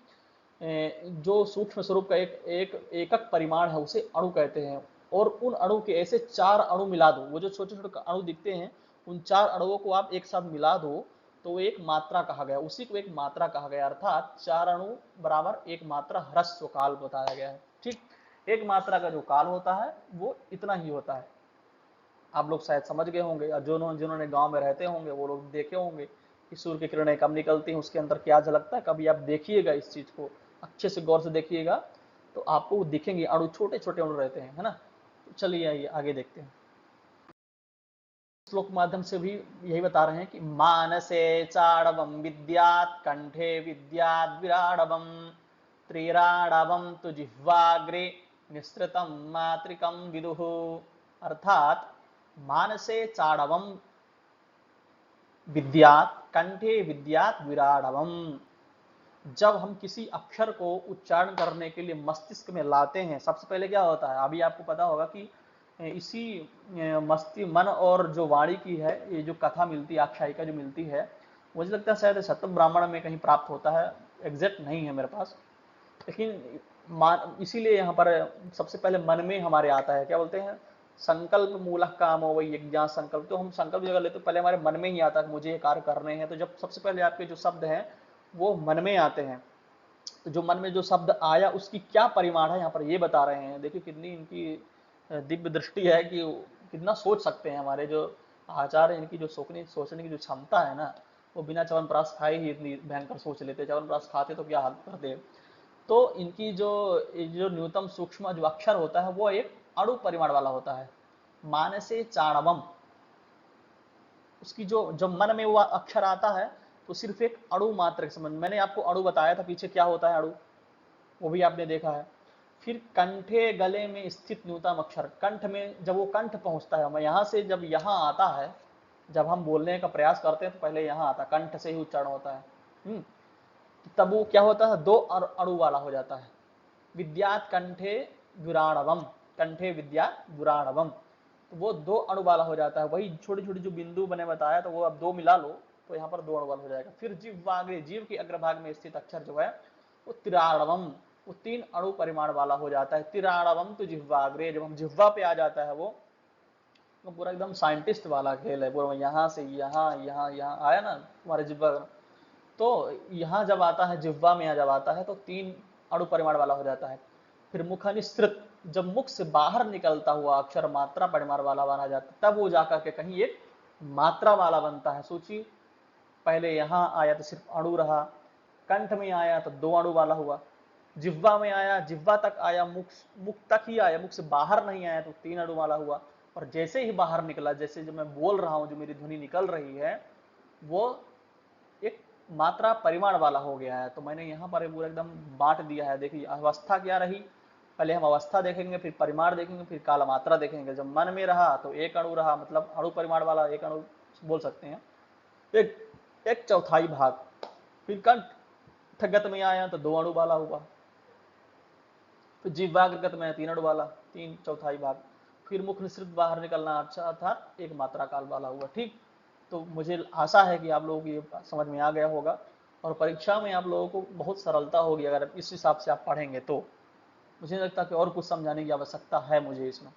जो सूक्ष्म स्वरूप का एक एक एकक परिमाण है उसे अणु कहते हैं। और उन अणु के ऐसे चार अणु मिला दो, वो जो छोटे छोटे अणु दिखते हैं उन चार अणुओं को आप एक साथ मिला दो तो वो एक मात्रा कहा गया, उसी को एक मात्रा कहा गया। अर्थात चार अणु बराबर एक मात्रा ह्रस्व काल बताया गया है। ठीक, एक मात्रा का जो काल होता है वो इतना ही होता है। आप लोग शायद समझ गए होंगे, जो जिन्होंने गांव में रहते होंगे वो लोग देखे होंगे कि सूर्य की किरणें कब निकलती हैं, उसके अंदर क्या झलकता है। कभी आप देखिएगा इस चीज को अच्छे से गौर से देखिएगा तो आपको दिखेंगे अणु, छोटे छोटे अणु रहते हैं, है ना। तो चलिए आइए आगे देखते हैं। श्लोक माध्यम से भी यही बता रहे हैं कि मानसे चाड़वम विद्यात कंठे विद्यात विराड़वम त्रिराड़वम तु जिह्वाग्रे निस्तृतम मातृकम विदुः। अर्थात मानसे चाड़वम विद्यात कंठे विद्यात विराड़वम, जब हम किसी अक्षर को उच्चारण करने के लिए मस्तिष्क में लाते हैं, सबसे पहले क्या होता है, अभी आपको पता होगा कि इसी मस्तिष्क मन और जो वाणी की है, ये जो कथा मिलती है, आख्यायिका जो मिलती है, मुझे लगता है शायद सतम ब्राह्मण में कहीं प्राप्त होता है, एग्जैक्ट नहीं है मेरे पास, लेकिन इसीलिए यहाँ पर सबसे पहले मन में हमारे आता है, क्या बोलते हैं, संकल्प मूलक काम हो वही यज्ञ संकल्प। तो हम संकल्प जगह लेते तो पहले हमारे मन में ही आता है मुझे ये कार्य करने हैं, तो जब सबसे पहले आपके जो शब्द हैं वो मन में आते हैं, तो जो मन में जो शब्द आया उसकी क्या परिमाण है यहाँ पर ये बता रहे हैं। देखिए कितनी इनकी दिव्य दृष्टि है कि कितना सोच सकते हैं हमारे जो आचार्य, इनकी जो सोचने की जो क्षमता है ना, वो बिना च्यवनप्राश खाए ही इतनी भयंकर सोच लेते। च्यवनप्राश खाते तो क्या हालत करते। तो इनकी जो जो न्यूनतम सूक्ष्म जो अक्षर होता है वो एक अणु परिमाण वाला होता है। मानसे चाणवम, उसकी जो जब मन में वो अक्षर आता है तो सिर्फ एक अणु मात्र के संबंध, मैंने आपको अणु बताया था पीछे क्या होता है अणु, वो भी आपने देखा है। फिर कंठे गले में स्थित न्यूनतम अक्षर, कंठ में जब वो कंठ पहुंचता है, यहाँ से जब यहाँ आता है, जब हम बोलने का प्रयास करते हैं तो पहले यहाँ आता है, कंठ से ही उच्चारण होता है। तब वो क्या होता है, दो अणु वाला हो जाता है। विद्यात कंठे दुराणवम, कंठे विद्यात दुराणवम, तो वो दो अणु वाला हो जाता है। वही छोटी छोटी जो बिंदु मैंने बताया तो वो अब दो मिला लो तो यहाँ पर दो अणु वाला हो जाएगा। फिर जीवाग्रे, जीव के अग्रभाग में स्थित अक्षर जो है वो तिराणवम, वो तीन अणु परिमाण वाला हो जाता है। तिराणवम तो जिह्वाग्रे, जब हम जिह्वा पे आ जाता है वो पूरा एकदम साइंटिस्ट वाला खेल है, पूरा यहाँ से यहाँ यहाँ यहाँ आया ना तुम्हारे जिह्वा, तो यहाँ जब आता है जिह्वा में जब आता है तो तीन अणु परिमाण वाला हो जाता है। फिर मुखनिसृत, जब मुख से बाहर निकलता हुआ अक्षर मात्रा परिमाण वाला बना जाता है, तब वो जाकर के कहीं एक मात्रा वाला बनता है। सोचिए पहले यहाँ आया तो सिर्फ अणु रहा, कंठ में आया तो दो अणु वाला हुआ, जिह्वा में आया, जिह्वा तक आया, मुख मुख तक ही आया, मुख से बाहर नहीं आया तो तीन अणु वाला हुआ। और जैसे ही बाहर निकला, जैसे जो मैं बोल रहा हूँ, जो मेरी ध्वनि निकल रही है वो एक मात्रा परिमाण वाला हो गया है। तो मैंने यहाँ पर पूरा एकदम बांट दिया है। देखिए अवस्था क्या रही, पहले हम अवस्था देखेंगे, फिर परिमाण देखेंगे, फिर काल मात्रा देखेंगे। जब मन में रहा तो एक अणु रहा, मतलब अणु परिमाण वाला एक अणु बोल सकते हैं, एक एक चौथाई भाग। फिर कंठगत में आया तो 2 अणु वाला हुआ। फिर जीवाग्रगत में 3 अणु वाला, 3 चौथाई भाग। फिर मुख निसृत बाहर निकलना, अच्छा अर्थात एक मात्रा काल वाला हुआ। ठीक, तो मुझे आशा है कि आप लोगों को ये समझ में आ गया होगा और परीक्षा में आप लोगों को बहुत सरलता होगी अगर इस हिसाब से आप पढ़ेंगे तो। मुझे नहीं लगता कि और कुछ समझाने की आवश्यकता है मुझे इसमें।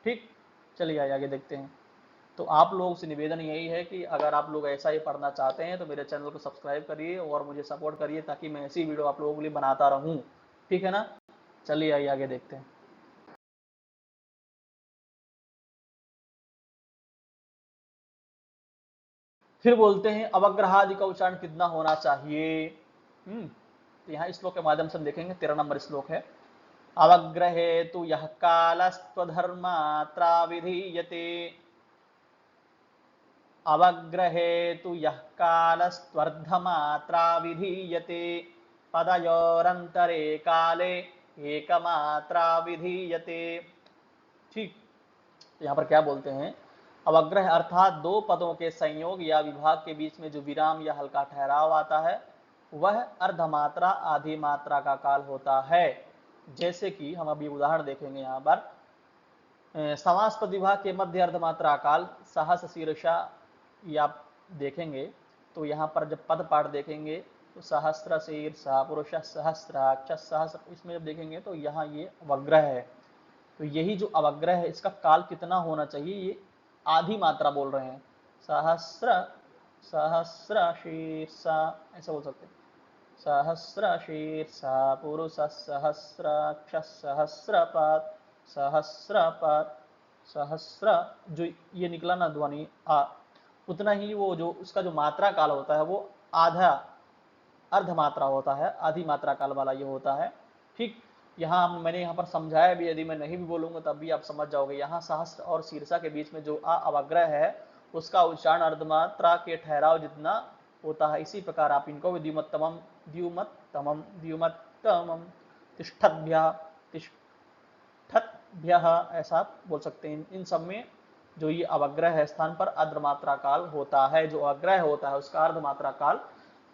ठीक, चलिए आगे देखते हैं। तो आप लोगों से निवेदन यही है कि अगर आप लोग ऐसा ही पढ़ना चाहते हैं तो मेरे चैनल को सब्सक्राइब करिए और मुझे सपोर्ट करिए, ताकि मैं ऐसी वीडियो आप लोगों के लिए बनाता रहूं। ठीक है ना, चलिए आगे देखते हैं। फिर बोलते हैं अवग्रहादि का उच्चारण कितना होना चाहिए। तो यहाँ श्लोक के माध्यम से हम देखेंगे। 13 नंबर श्लोक है। अवग्रहे तु यह कालस्त्वधर्मात्रा विधीयते, अवग्रहे तु यः कालस्त्वर्धमात्रा विधीयते, पदयोरन्तरे काले एकमात्रा विधीयते। ठीक, यहाँ पर क्या बोलते हैं, अवग्रह अर्थात 2 पदों के संयोग या विभाग के बीच में जो विराम या हल्का ठहराव आता है वह अर्धमात्रा आधी मात्रा का काल होता है। जैसे कि हम अभी उदाहरण देखेंगे। यहाँ पर समास पद विभाग के मध्य अर्धमात्रा काल सहस शीर्षा या देखेंगे तो यहाँ पर जब पद पाठ देखेंगे तो सहस्त्र शीर्षा पुरुष सहस्राक्ष सहस्र, इसमें जब देखेंगे तो यहाँ ये अवग्रह है। तो यही जो अवग्रह है इसका काल कितना होना चाहिए, ये आधी मात्रा बोल रहे हैं। सहस्र सहस्र शीर्षा ऐसा बोल सकते हैं। सहस्र शीर्षा पुरुष सहस्राक्ष सहस्रपाद सहस्रपाद सहस्र, जो ये निकला ना ध्वनि आ, उतना ही वो जो उसका जो मात्रा काल होता है वो आधा अर्ध मात्रा होता है, आधी मात्रा काल वाला ये होता है। ठीक, यहाँ मैंने यहाँ पर समझाया भी, यदि मैं नहीं भी बोलूंगा तब भी आप समझ जाओगे। यहाँ सहस्र और शीर्षा के बीच में जो अवग्रह है उसका उच्चारण अर्धमात्रा के ठहराव जितना होता है। इसी प्रकार आप इनको भी द्युमत्तमम द्युमत्तमम द्युमत्तमम तिष्ठद्भ्यः तिष्ठद्भ्यः ऐसा बोल सकते हैं। इन सब में जो ये अवग्रह है स्थान पर अर्धमात्रा काल होता है। जो अवग्रह होता है उसका अर्धमात्रा काल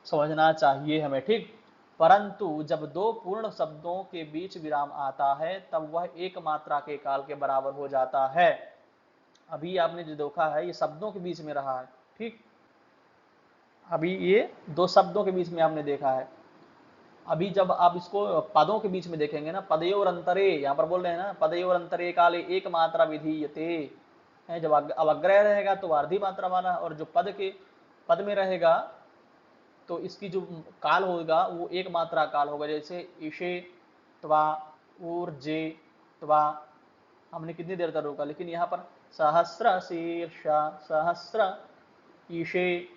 समझना चाहिए हमें। ठीक, परंतु जब 2 पूर्ण शब्दों के बीच विराम आता है तब वह एक मात्रा के काल के बराबर हो जाता है। अभी आपने जो देखा है ये शब्दों के बीच में रहा है। ठीक, अभी ये 2 शब्दों के बीच में आपने देखा है। अभी जब आप इसको पदों के बीच में देखेंगे ना, पदयोर अंतरे, यहाँ पर बोल रहे हैं ना पदयोर अंतरे काले एक मात्रा विधीयते, जब अवग्रह रहेगा तो आधी मात्रा वाला, और जो पद में रहेगा तो इसकी जो काल होगा वो एक मात्रा काल होगा। जैसे ईशे त्वा ऊर्जे त्वा, हमने कितनी देर तक रोका, लेकिन यहाँ पर सहस्र शीर्षा सहस्र ईशे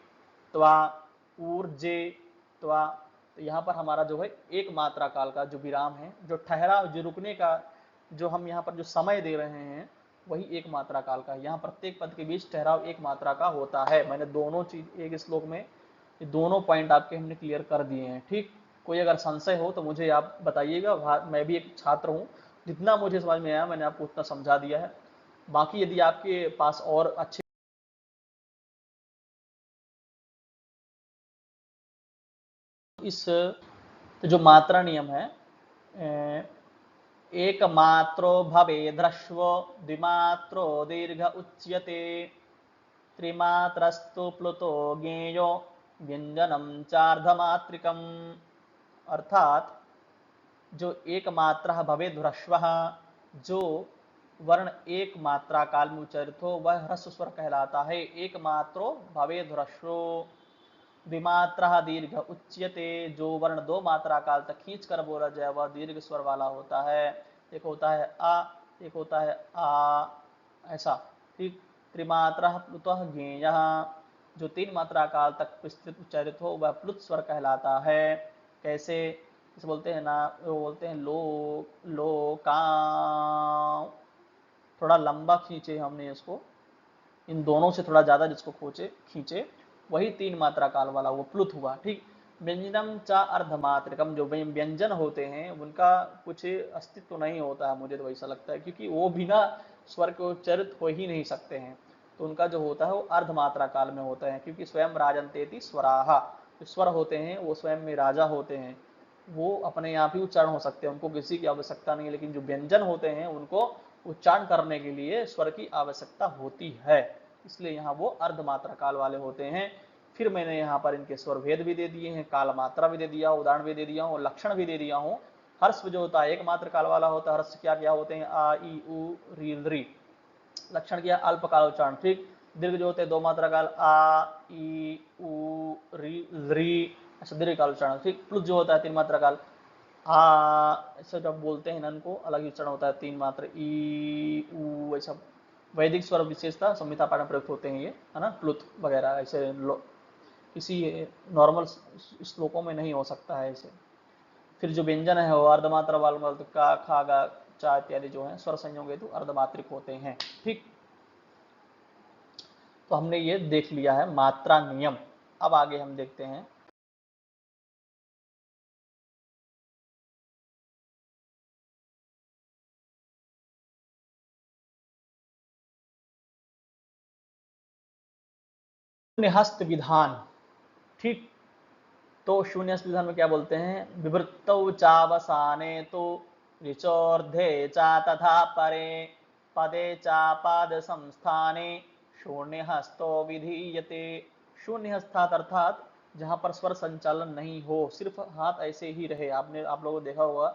त्वा ऊर्जे त्वा, तो यहाँ पर हमारा जो है एक मात्रा काल का जो विराम है, जो ठहराव, जो रुकने का जो हम यहाँ पर जो समय दे रहे हैं वही एक मात्रा काल का है। यहाँ प्रत्येक पद के बीच ठहराव एक मात्रा का होता है। मैंने दोनों चीज एक श्लोक में ये दोनों पॉइंट आपके हमने क्लियर कर दिए हैं। ठीक, कोई अगर संशय हो तो मुझे आप बताइएगा। मैं भी एक छात्र हूँ, जितना मुझे समझ में आया मैंने आपको उतना समझा दिया है। बाकी यदि आपके पास और अच्छे इस जो मात्रा नियम है, एक मात्रो भवेद् ह्रस्व द्विमात्रो दीर्घ उच्यते, त्रिमात्रस्तु प्लुतो ज्ञेयो व्यंजनम चार्धमात्रिकम। अर्थात जो एक मात्रा भवेद् ह्रस्व, जो वर्ण एक मात्रा काल में उच्चारित हो वह ह्रस्व स्वर कहलाता है। एक मात्रो भवेद् ह्रस्व, द्विमात्रा दीर्घ उच्यते, जो वर्ण 2 मात्रा काल तक खींच कर बोला जाए वह दीर्घ स्वर वाला होता है। एक होता है आ, एक होता है आ, ऐसा। ठीक, त्रिमात्रा प्लुतः ज्ञेयः, जो 3 मात्रा काल तक विस्तृत उच्चारित हो वह प्लुत स्वर कहलाता है। कैसे, इसे बोलते हैं ना, वो बोलते हैं लो लो का, थोड़ा लंबा खींचे हमने इसको, इन दोनों से थोड़ा ज्यादा जिसको खींचे, वही 3 मात्रा काल वाला वो प्लुत हुआ। ठीक, व्यंजनम चा अर्धमात्रकम, जो व्यंजन होते हैं उनका कुछ अस्तित्व तो नहीं होता है, मुझे तो ऐसा लगता है, क्योंकि वो बिना स्वर के उच्चारित हो ही नहीं सकते हैं। तो उनका जो होता है वो अर्धमात्रा काल में होता है, क्योंकि स्वयं राजंतेति स्वराहा, जो स्वर होते हैं वो स्वयं में राजा होते हैं, वो अपने आप ही उच्चारण हो सकते हैं, उनको किसी की आवश्यकता नहीं है। लेकिन जो व्यंजन होते हैं उनको उच्चारण करने के लिए स्वर की आवश्यकता होती है, इसलिए यहाँ वो अर्धमात्रा काल वाले होते हैं। फिर मैंने यहाँ पर इनके स्वर भेद भी दे दिए हैं, काल मात्रा भी दे दिया, उदाहरण भी दे दिया हूँ, लक्षण भी दे दिया हूँ। हर्ष जो होता है एक मात्र काल वाला होता है, हर्ष क्या क्या होते हैं, आ ई उ री री। लक्षण किया अल्पकाल उच्चारण। ठीक, दीर्घ जो होते हैं दो मात्रा काल, आ ई उ री, ऐसा दीर्घ काल उच्चारण। ठीक, प्लुत जो होता है तीन मात्रा काल, आ ऐसा जब बोलते हैं इनको अलग ही उच्चारण होता है, तीन मात्र ई उ, ऐसा वैदिक स्वर विशेषता संहिता पाठ में प्रयुक्त होते हैं ये, है ना, प्लुत वगैरह ऐसे किसी नॉर्मल श्लोकों में नहीं हो सकता है ऐसे। फिर जो व्यंजन है वो अर्धमात्रा वाल का खा गा चा इत्यादि जो है स्वर संयोग हेतु अर्धमात्रिक होते हैं। ठीक, तो हमने ये देख लिया है मात्रा नियम। अब आगे हम देखते हैं शून्यहस्त विधान। ठीक, तो शून्यहस्त विधान में क्या बोलते हैं, विवृत्तौ चावसाने तो ऋचोर्धे चा तथा परे पदे चा पाद संस्थाने शून्यहस्तो विधीयते। शून्यहस्तात् अर्थात जहां पर स्वर संचालन नहीं हो, सिर्फ हाथ ऐसे ही रहे। आप लोगों ने देखा होगा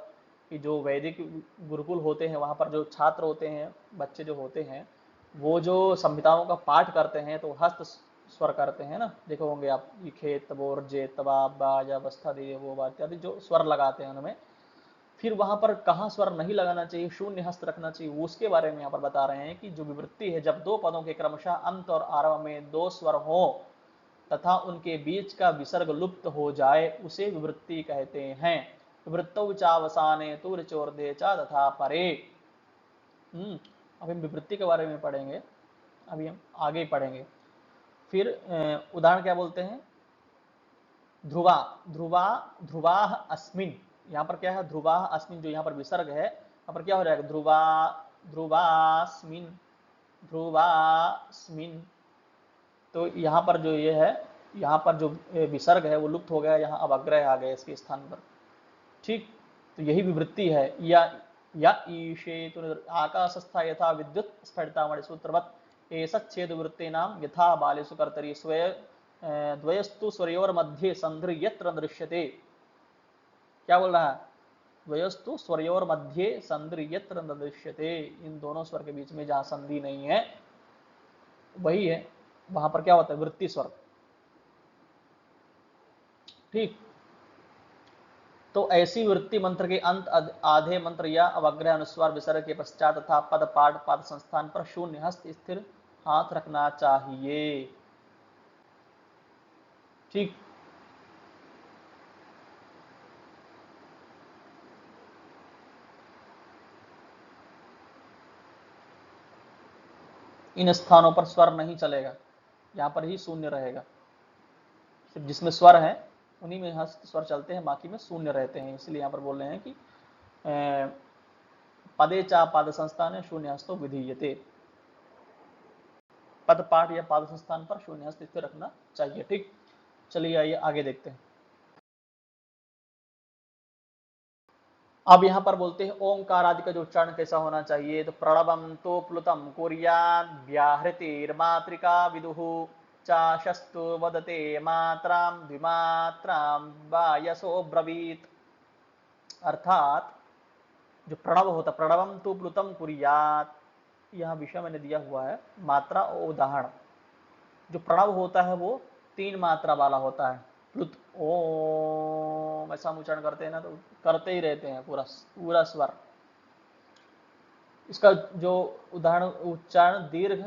कि जो वैदिक गुरुकुल होते हैं वहां पर जो छात्र होते हैं, बच्चे जो होते हैं, वो जो संहिताओं का पाठ करते हैं तो हस्त स्वर करते हैं ना, देखो होंगे आप, ये खेत तबोर जे तबा बाज अवस्था दे वो बात इत्यादि जो स्वर लगाते हैं उनमें। फिर वहां पर कहाँ स्वर नहीं लगाना चाहिए, शून्य हस्त रखना चाहिए, वो उसके बारे में यहाँ पर बता रहे हैं कि जो विवृत्ति है, जब दो पदों के क्रमशः अंत और आरंभ में दो स्वर हो तथा उनके बीच का विसर्ग लुप्त हो जाए उसे विवृत्ति कहते हैं। विवृत्तौ चावसाने तु ऋचोर्धे चा तथा परे। अभी हम विवृत्ति के बारे में पढ़ेंगे, अभी हम आगे पढ़ेंगे। फिर उदाहरण क्या बोलते हैं, ध्रुवा ध्रुवा ध्रुवा अस्मिन, यहाँ पर क्या है, ध्रुवा अस्मिन, जो यहाँ पर विसर्ग है यहाँ पर क्या हो जाएगा, ध्रुवा ध्रुवास्मिन ध्रुवास्मिन। तो यहाँ पर जो ये है, यहाँ पर जो विसर्ग है वो लुप्त हो गया, यहाँ अब अग्रह आ गया इसके स्थान पर। ठीक, तो यही विवृत्ति है। या ईशे तो आकाशस्था यथा विद्युत स्फटिता मणिसूत्रवत् एषच्छेद वृत्ते नाम यथा बालेषु कर्तरी स्वय द्वयस्तु स्वरयोर मध्ये संधि यत्र दृश्यते। क्या बोल रहा है, द्वयस्तु स्वरयोर मध्ये संधि यत्र दृश्यते, इन दोनों स्वर के बीच में जहां संधि नहीं है वही है, वहां पर क्या होता है, वृत्ति स्वर। ठीक, तो ऐसी वृत्ति मंत्र के अंत आधे मंत्र या अवग्रह अनुस्वार विसर्ग के पश्चात तथा पद पाठ पाद संस्थान पर शून्य हस्त स्थिर हाथ रखना चाहिए। ठीक, इन स्थानों पर स्वर नहीं चलेगा, यहाँ पर ही शून्य रहेगा। सिर्फ जिसमें स्वर है उन्हीं में हस्त स्वर चलते हैं, बाकी में शून्य रहते हैं। इसलिए यहाँ पर बोल रहे हैं कि पदे चा पाद संस्थान शून्य हस्तो विधीयते, पद पाठ या पाद संस्थान पर शून्य हस्त स्थिर रखना चाहिए। ठीक, चलिए आइए आगे देखते हैं। अब यहाँ पर बोलते हैं ओंकार आदि का जो उच्चारण कैसा होना चाहिए, तो प्रणवम तो प्लुतम कुर्याद व्याहृतिर्मात्रिका विदुः चाशस्तु वदते मात्राम द्विमात्राम वायसो ब्रवीत। अर्थात जो प्रणव होता, प्रणवम तो प्लुतम कुर्यात, यह विषय मैंने दिया हुआ है, मात्रा और उदाहरण। जो प्रणव होता है वो तीन मात्रा वाला होता है, प्लुत ओम ऐसा हम उच्चारण करते हैं ना, तो करते ही रहते हैं पूरा पूरा स्वर। इसका जो उदाहरण, उच्चारण दीर्घ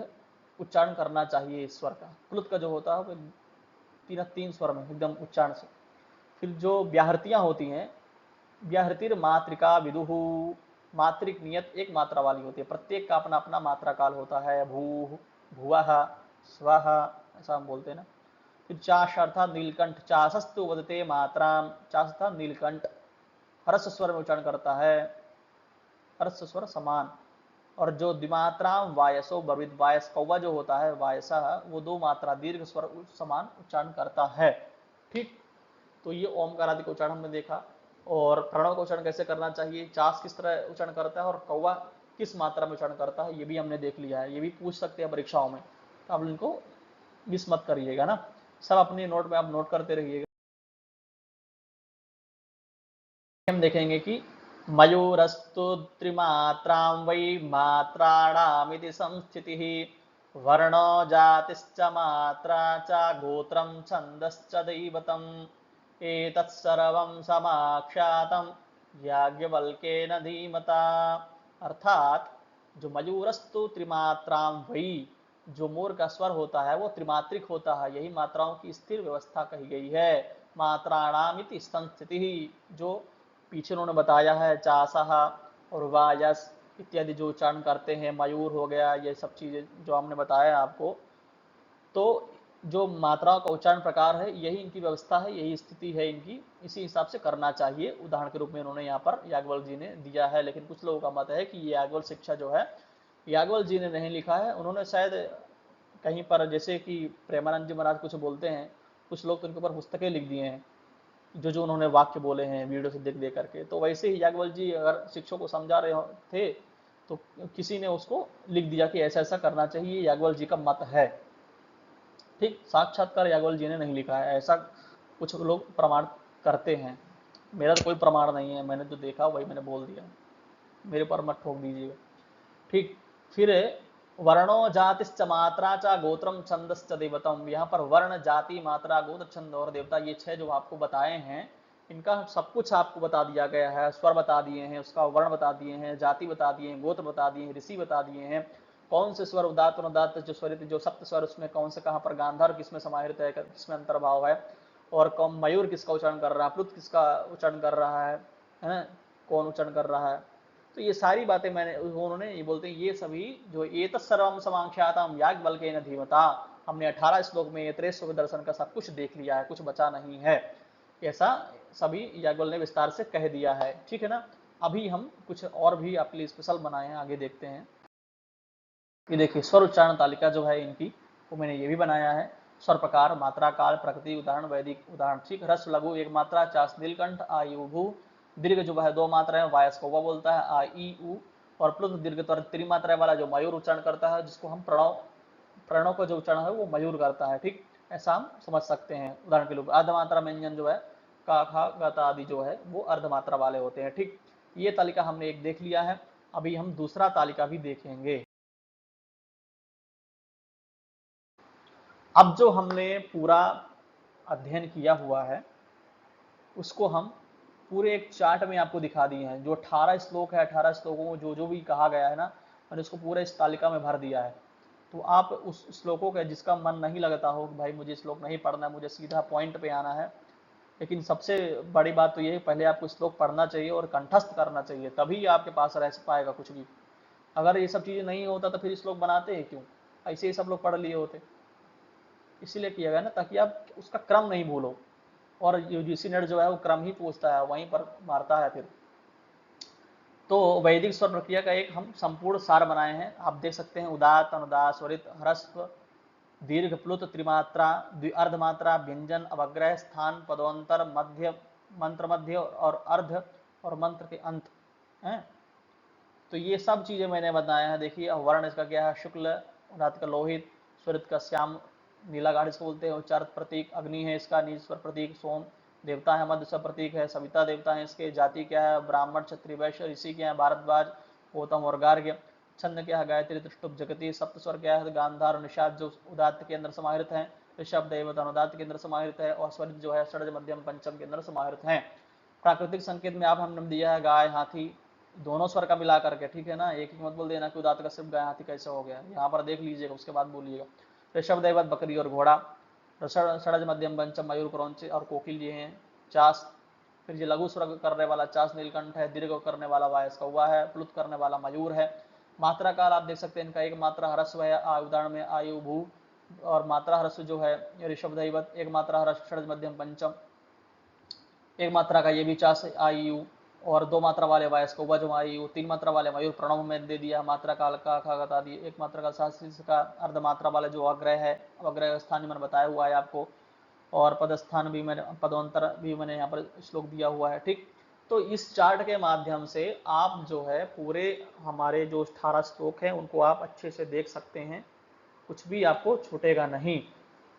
उच्चारण करना चाहिए इस स्वर का। प्लुत का जो होता है वो तीन स्वर में एकदम उच्चारण से। फिर जो व्याहृतियां होती हैं, व्याहृतिर मात्रिका विदुहु, मात्रिक नियत एक मात्रा वाली होती है, प्रत्येक का अपना अपना मात्रा काल होता है। भू भुवः स्वः ऐसा हम बोलते हैं ना। फिर चाश अर्थात नीलकंठ, चाशस्तु वदते मात्राम, चाश था नीलकंठ, हर्ष स्वर में उच्चारण करता है, हर्ष स्वर समान। और जो द्विमात्राम वायसो ब्रवीत, वायस कौवा जो होता है वायसा, वो दो मात्रा दीर्घ स्वर समान उच्चारण करता है। ठीक, तो ये ओमकार आदि का उच्चारण हमने देखा। और प्रणव का उच्चारण कैसे करना चाहिए, चास किस तरह उच्चारण करता है और कौवा किस मात्रा में उच्चारण करता है, ये भी हमने देख लिया है। ये भी पूछ सकते हैं परीक्षाओं में, तो आप इनको मिस मत करिएगा ना, सब अपने नोट में आप नोट करते रहिएगा। हम देखेंगे कि मयूरस्तु त्रिमात्रां वै मात्राणामिति संस्थितिः, वर्णो जातिश्च मात्रा च गोत्रं छन्दश्च दैवतम्, एतत्सर्वं समाख्यातं याज्ञवल्क्येन धीमता। अर्थात जो मयूरस्तु त्रिमात्रां वै, जो मोर का स्वर होता है वो त्रिमात्रिक होता है, यही मात्राओं की स्थिर व्यवस्था कही गई है। मात्राणामिति संस्थिति, जो पीछे उन्होंने बताया है, चासह और वायस इत्यादि जो उच्चारण करते हैं, मयूर हो गया, ये सब चीजें जो हमने बताया आपको। तो जो मात्राओं का उच्चारण प्रकार है यही इनकी व्यवस्था है, यही स्थिति है इनकी, इसी हिसाब से करना चाहिए। उदाहरण के रूप में उन्होंने यहाँ पर याज्ञवल्क्य जी ने दिया है, लेकिन कुछ लोगों का मत है कि ये याज्ञवल्क्य शिक्षा जो है याज्ञवल्क्य जी ने नहीं लिखा है, उन्होंने शायद कहीं पर, जैसे कि प्रेमानंद जी महाराज कुछ बोलते हैं, कुछ लोग तो उनके ऊपर पुस्तकें लिख दिए हैं, जो जो उन्होंने वाक्य बोले हैं वीडियो से देख देख करके। तो वैसे ही याज्ञवल्क्य जी अगर शिक्षकों को समझा रहे थे तो किसी ने उसको लिख दिया कि ऐसा ऐसा करना चाहिए, याज्ञवल्क्य जी का मत है। ठीक, साक्षात्कार याज्ञवल्क्य जी ने नहीं लिखा है, ऐसा कुछ लोग प्रमाण करते हैं। मेरा तो कोई प्रमाण नहीं है, मैंने जो देखा वही मैंने बोल दिया, मेरे पर मत ठोक दीजिएगा। ठीक, फिर वर्णो जातिश्च मात्रा च गोत्रम छंदश्च देवतम, यहाँ पर वर्ण जाति मात्रा गोत्र छंद और देवता, ये छह जो आपको बताए हैं, इनका सब कुछ आपको बता दिया गया है। स्वर बता दिए हैं, उसका वर्ण बता दिए हैं, जाति बता दिए हैं, गोत्र बता दिए हैं, ऋषि बता दिए हैं, कौन से स्वर उदात्त अनुदात्त जो स्वरित जो सप्त स्वर उसमें कौन से कहाँ पर गांधार किसमें समाहित है, किसमें अंतर्भाव है, और कौन मयूर किसका उच्चारण कर रहा है, प्लुत किसका उच्चारण कर रहा है, कौन उच्चारण कर रहा है। तो ये सारी बातें मैंने, उन्होंने ये बोलते हैं ये सभी जो एतत् सर्वम समाख्यातम याज्ञवल्क्येन धीमता, हमने 18 श्लोक में त्रैस्व दर्शन का सब कुछ देख लिया है, कुछ बचा नहीं है, ऐसा सभी याज्ञवल्क्य ने विस्तार से कह दिया है। ठीक है ना। अभी हम कुछ और भी आपके लिए स्पेशल बनाए हैं, आगे देखते हैं। ये देखिए स्वर उच्चारण तालिका जो है इनकी, वो मैंने ये भी बनाया है। स्वर प्रकार, मात्रा, काल, प्रकृति, उदाहरण, वैदिक उदाहरण। ठीक, ह्रस्व लघु एक मात्रा, चास नीलकंठ, आ यू भू। दीर्घ जो है दो मात्रा है, वायस कौवा बोलता है, आ ई उ। और प्लुत दीर्घ त्रिमात्रा वाला जो मयूर उच्चारण करता है, जिसको हम प्रणव, प्रणव का जो उच्चारण है वो मयूर करता है। ठीक, ऐसा हम समझ सकते हैं। उदाहरण के लिए अर्धमात्रा व्यंजन जो है का, खा, गता आदि जो है वो अर्धमात्रा वाले होते हैं। ठीक, ये तालिका हमने एक देख लिया है, अभी हम दूसरा तालिका भी देखेंगे। अब जो हमने पूरा अध्ययन किया हुआ है उसको हम पूरे एक चार्ट में आपको दिखा दिए हैं। जो 18 श्लोक है, 18 श्लोकों को जो जो भी कहा गया है ना, मैंने उसको पूरे इस तालिका में भर दिया है। तो आप उस श्लोकों के, जिसका मन नहीं लगता हो कि भाई मुझे श्लोक नहीं पढ़ना, मुझे सीधा पॉइंट पे आना है, लेकिन सबसे बड़ी बात तो ये है पहले आपको श्लोक पढ़ना चाहिए और कंठस्थ करना चाहिए, तभी आपके पास रह पाएगा कुछ भी। अगर ये सब चीजें नहीं होता तो फिर श्लोक बनाते हैं क्यों, ऐसे ही सब लोग पढ़ लिए होते। इसीलिए किया गया ना, ताकि आप उसका क्रम नहीं भूलो। और यूजीसी नेट जो है वो क्रम ही पूछता है, वहीं पर मारता है फिर। तो वैदिक स्वर प्रक्रिया का एक हम संपूर्ण सार बनाए हैं, आप देख सकते हैं। उदात्त, अनुदात, स्वरित, ह्रस्व, दीर्घ, प्लुत, त्रिमात्रा, द्विअर्धमात्रा, व्यंजन, अवग्रह, स्थान, पदोंतर, मध्य, मंत्र मध्य और अर्ध, और मंत्र के अंत हैं। तो ये सब चीजें मैंने बताया है। देखिए वर्ण इसका क्या है, शुक्ल, रात का लोहित, स्वरित का श्याम, नीला गाढ़ इसको बोलते हैं। उच्चारित प्रतीक अग्नि है इसका, नीच स्वर प्रतीक सोम, देवता है मध्य स्वर प्रतीक है, सविता देवता है इसके। जाति क्या है, ब्राह्मण, क्षत्रिय, वैश्य। ऋषि क्या है, भारद्वाज, गौतम और गार्ग्य। छंद क्या है, गायत्री, त्रिष्टुप, जगती। सप्त स्वर क्या है, गांधार, निषाद जो उदात्त के अंदर समाहित है। ऋषभ, दैवत, अनुदात्त के अंदर समाहित है। और स्वरित जो है षड्ज, मध्यम, पंचम के अंदर समाहित है। प्राकृतिक संकेत में आप हमने दिया है गाय, हाथी, दोनों स्वर का मिला करके। ठीक है ना, एक ही मत बोल देना कि उदात्त का सिर्फ गाय हाथी कैसे हो गया, यहाँ पर देख लीजिएगा उसके बाद बोलिएगा। ऋषभ, दैवत, बकरी और घोड़ा। षडज, मध्यम, पंचम, मयूर, क्रौंच और कोकिल ये हैं। चास, फिर ये लघु स्वर करने वाला चास नीलकंठ है। दीर्घ करने वाला वायस कौवा है। प्लुत करने वाला मयूर है। मात्रा काल आप देख सकते हैं, इनका एक मात्रा ह्रस्व है। उदाहरण में आयु भू, और मात्रा हर्ष जो है ऋषभ दैवत, एक मात्रा हर्ष षड मध्यम पंचम, एक मात्रा का ये भी चास आयु, और दो मात्रा वाले वायस को वज आयु, तीन मात्रा वाले मयूर प्रणव में दे दिया, मात्रा काल का खा बता दी, एक मात्रा का शास्त्रीय का अर्ध मात्रा वाला जो अग्रह है, अग्रह स्थान मैंने बताया हुआ है आपको, और पदस्थान भी मैंने, पदोंतर भी मैंने यहाँ पर श्लोक दिया हुआ है। ठीक, तो इस चार्ट के माध्यम से आप जो है पूरे हमारे जो 18 श्लोक हैं उनको आप अच्छे से देख सकते हैं, कुछ भी आपको छूटेगा नहीं।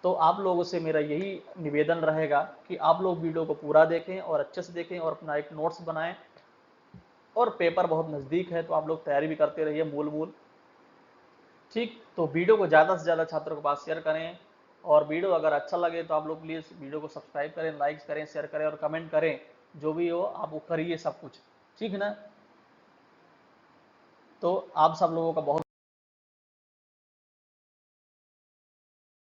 तो आप लोगों से मेरा यही निवेदन रहेगा कि आप लोग वीडियो को पूरा देखें और अच्छे से देखें और अपना एक नोट्स बनाएं, और पेपर बहुत नज़दीक है तो आप लोग तैयारी भी करते रहिए मूल। ठीक, तो वीडियो को ज़्यादा से ज़्यादा छात्रों के पास शेयर करें, और वीडियो अगर अच्छा लगे तो आप लोग प्लीज़ वीडियो को सब्सक्राइब करें, लाइक करें, शेयर करें और कमेंट करें, जो भी हो आप वो करिए सब कुछ, ठीक है ना। तो आप सब लोगों का बहुत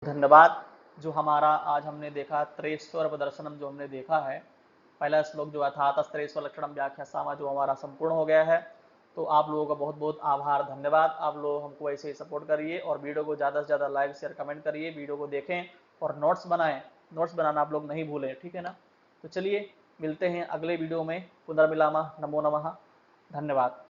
धन्यवाद। जो हमारा आज हमने देखा त्रैस्वर प्रदर्शनम जो हमने देखा है, पहला श्लोक जो अथातस्त्रैस्वर लक्षणम व्याख्या सामा जो हमारा संपूर्ण हो गया है। तो आप लोगों का बहुत बहुत आभार, धन्यवाद। आप लोग हमको ऐसे ही सपोर्ट करिए और वीडियो को ज़्यादा से ज़्यादा लाइक शेयर कमेंट करिए, वीडियो को देखें और नोट्स बनाएं, नोट्स बनाना आप लोग नहीं भूलें, ठीक है ना। तो चलिए मिलते हैं अगले वीडियो में, पुनर्मिलामः, नमो नमः, धन्यवाद।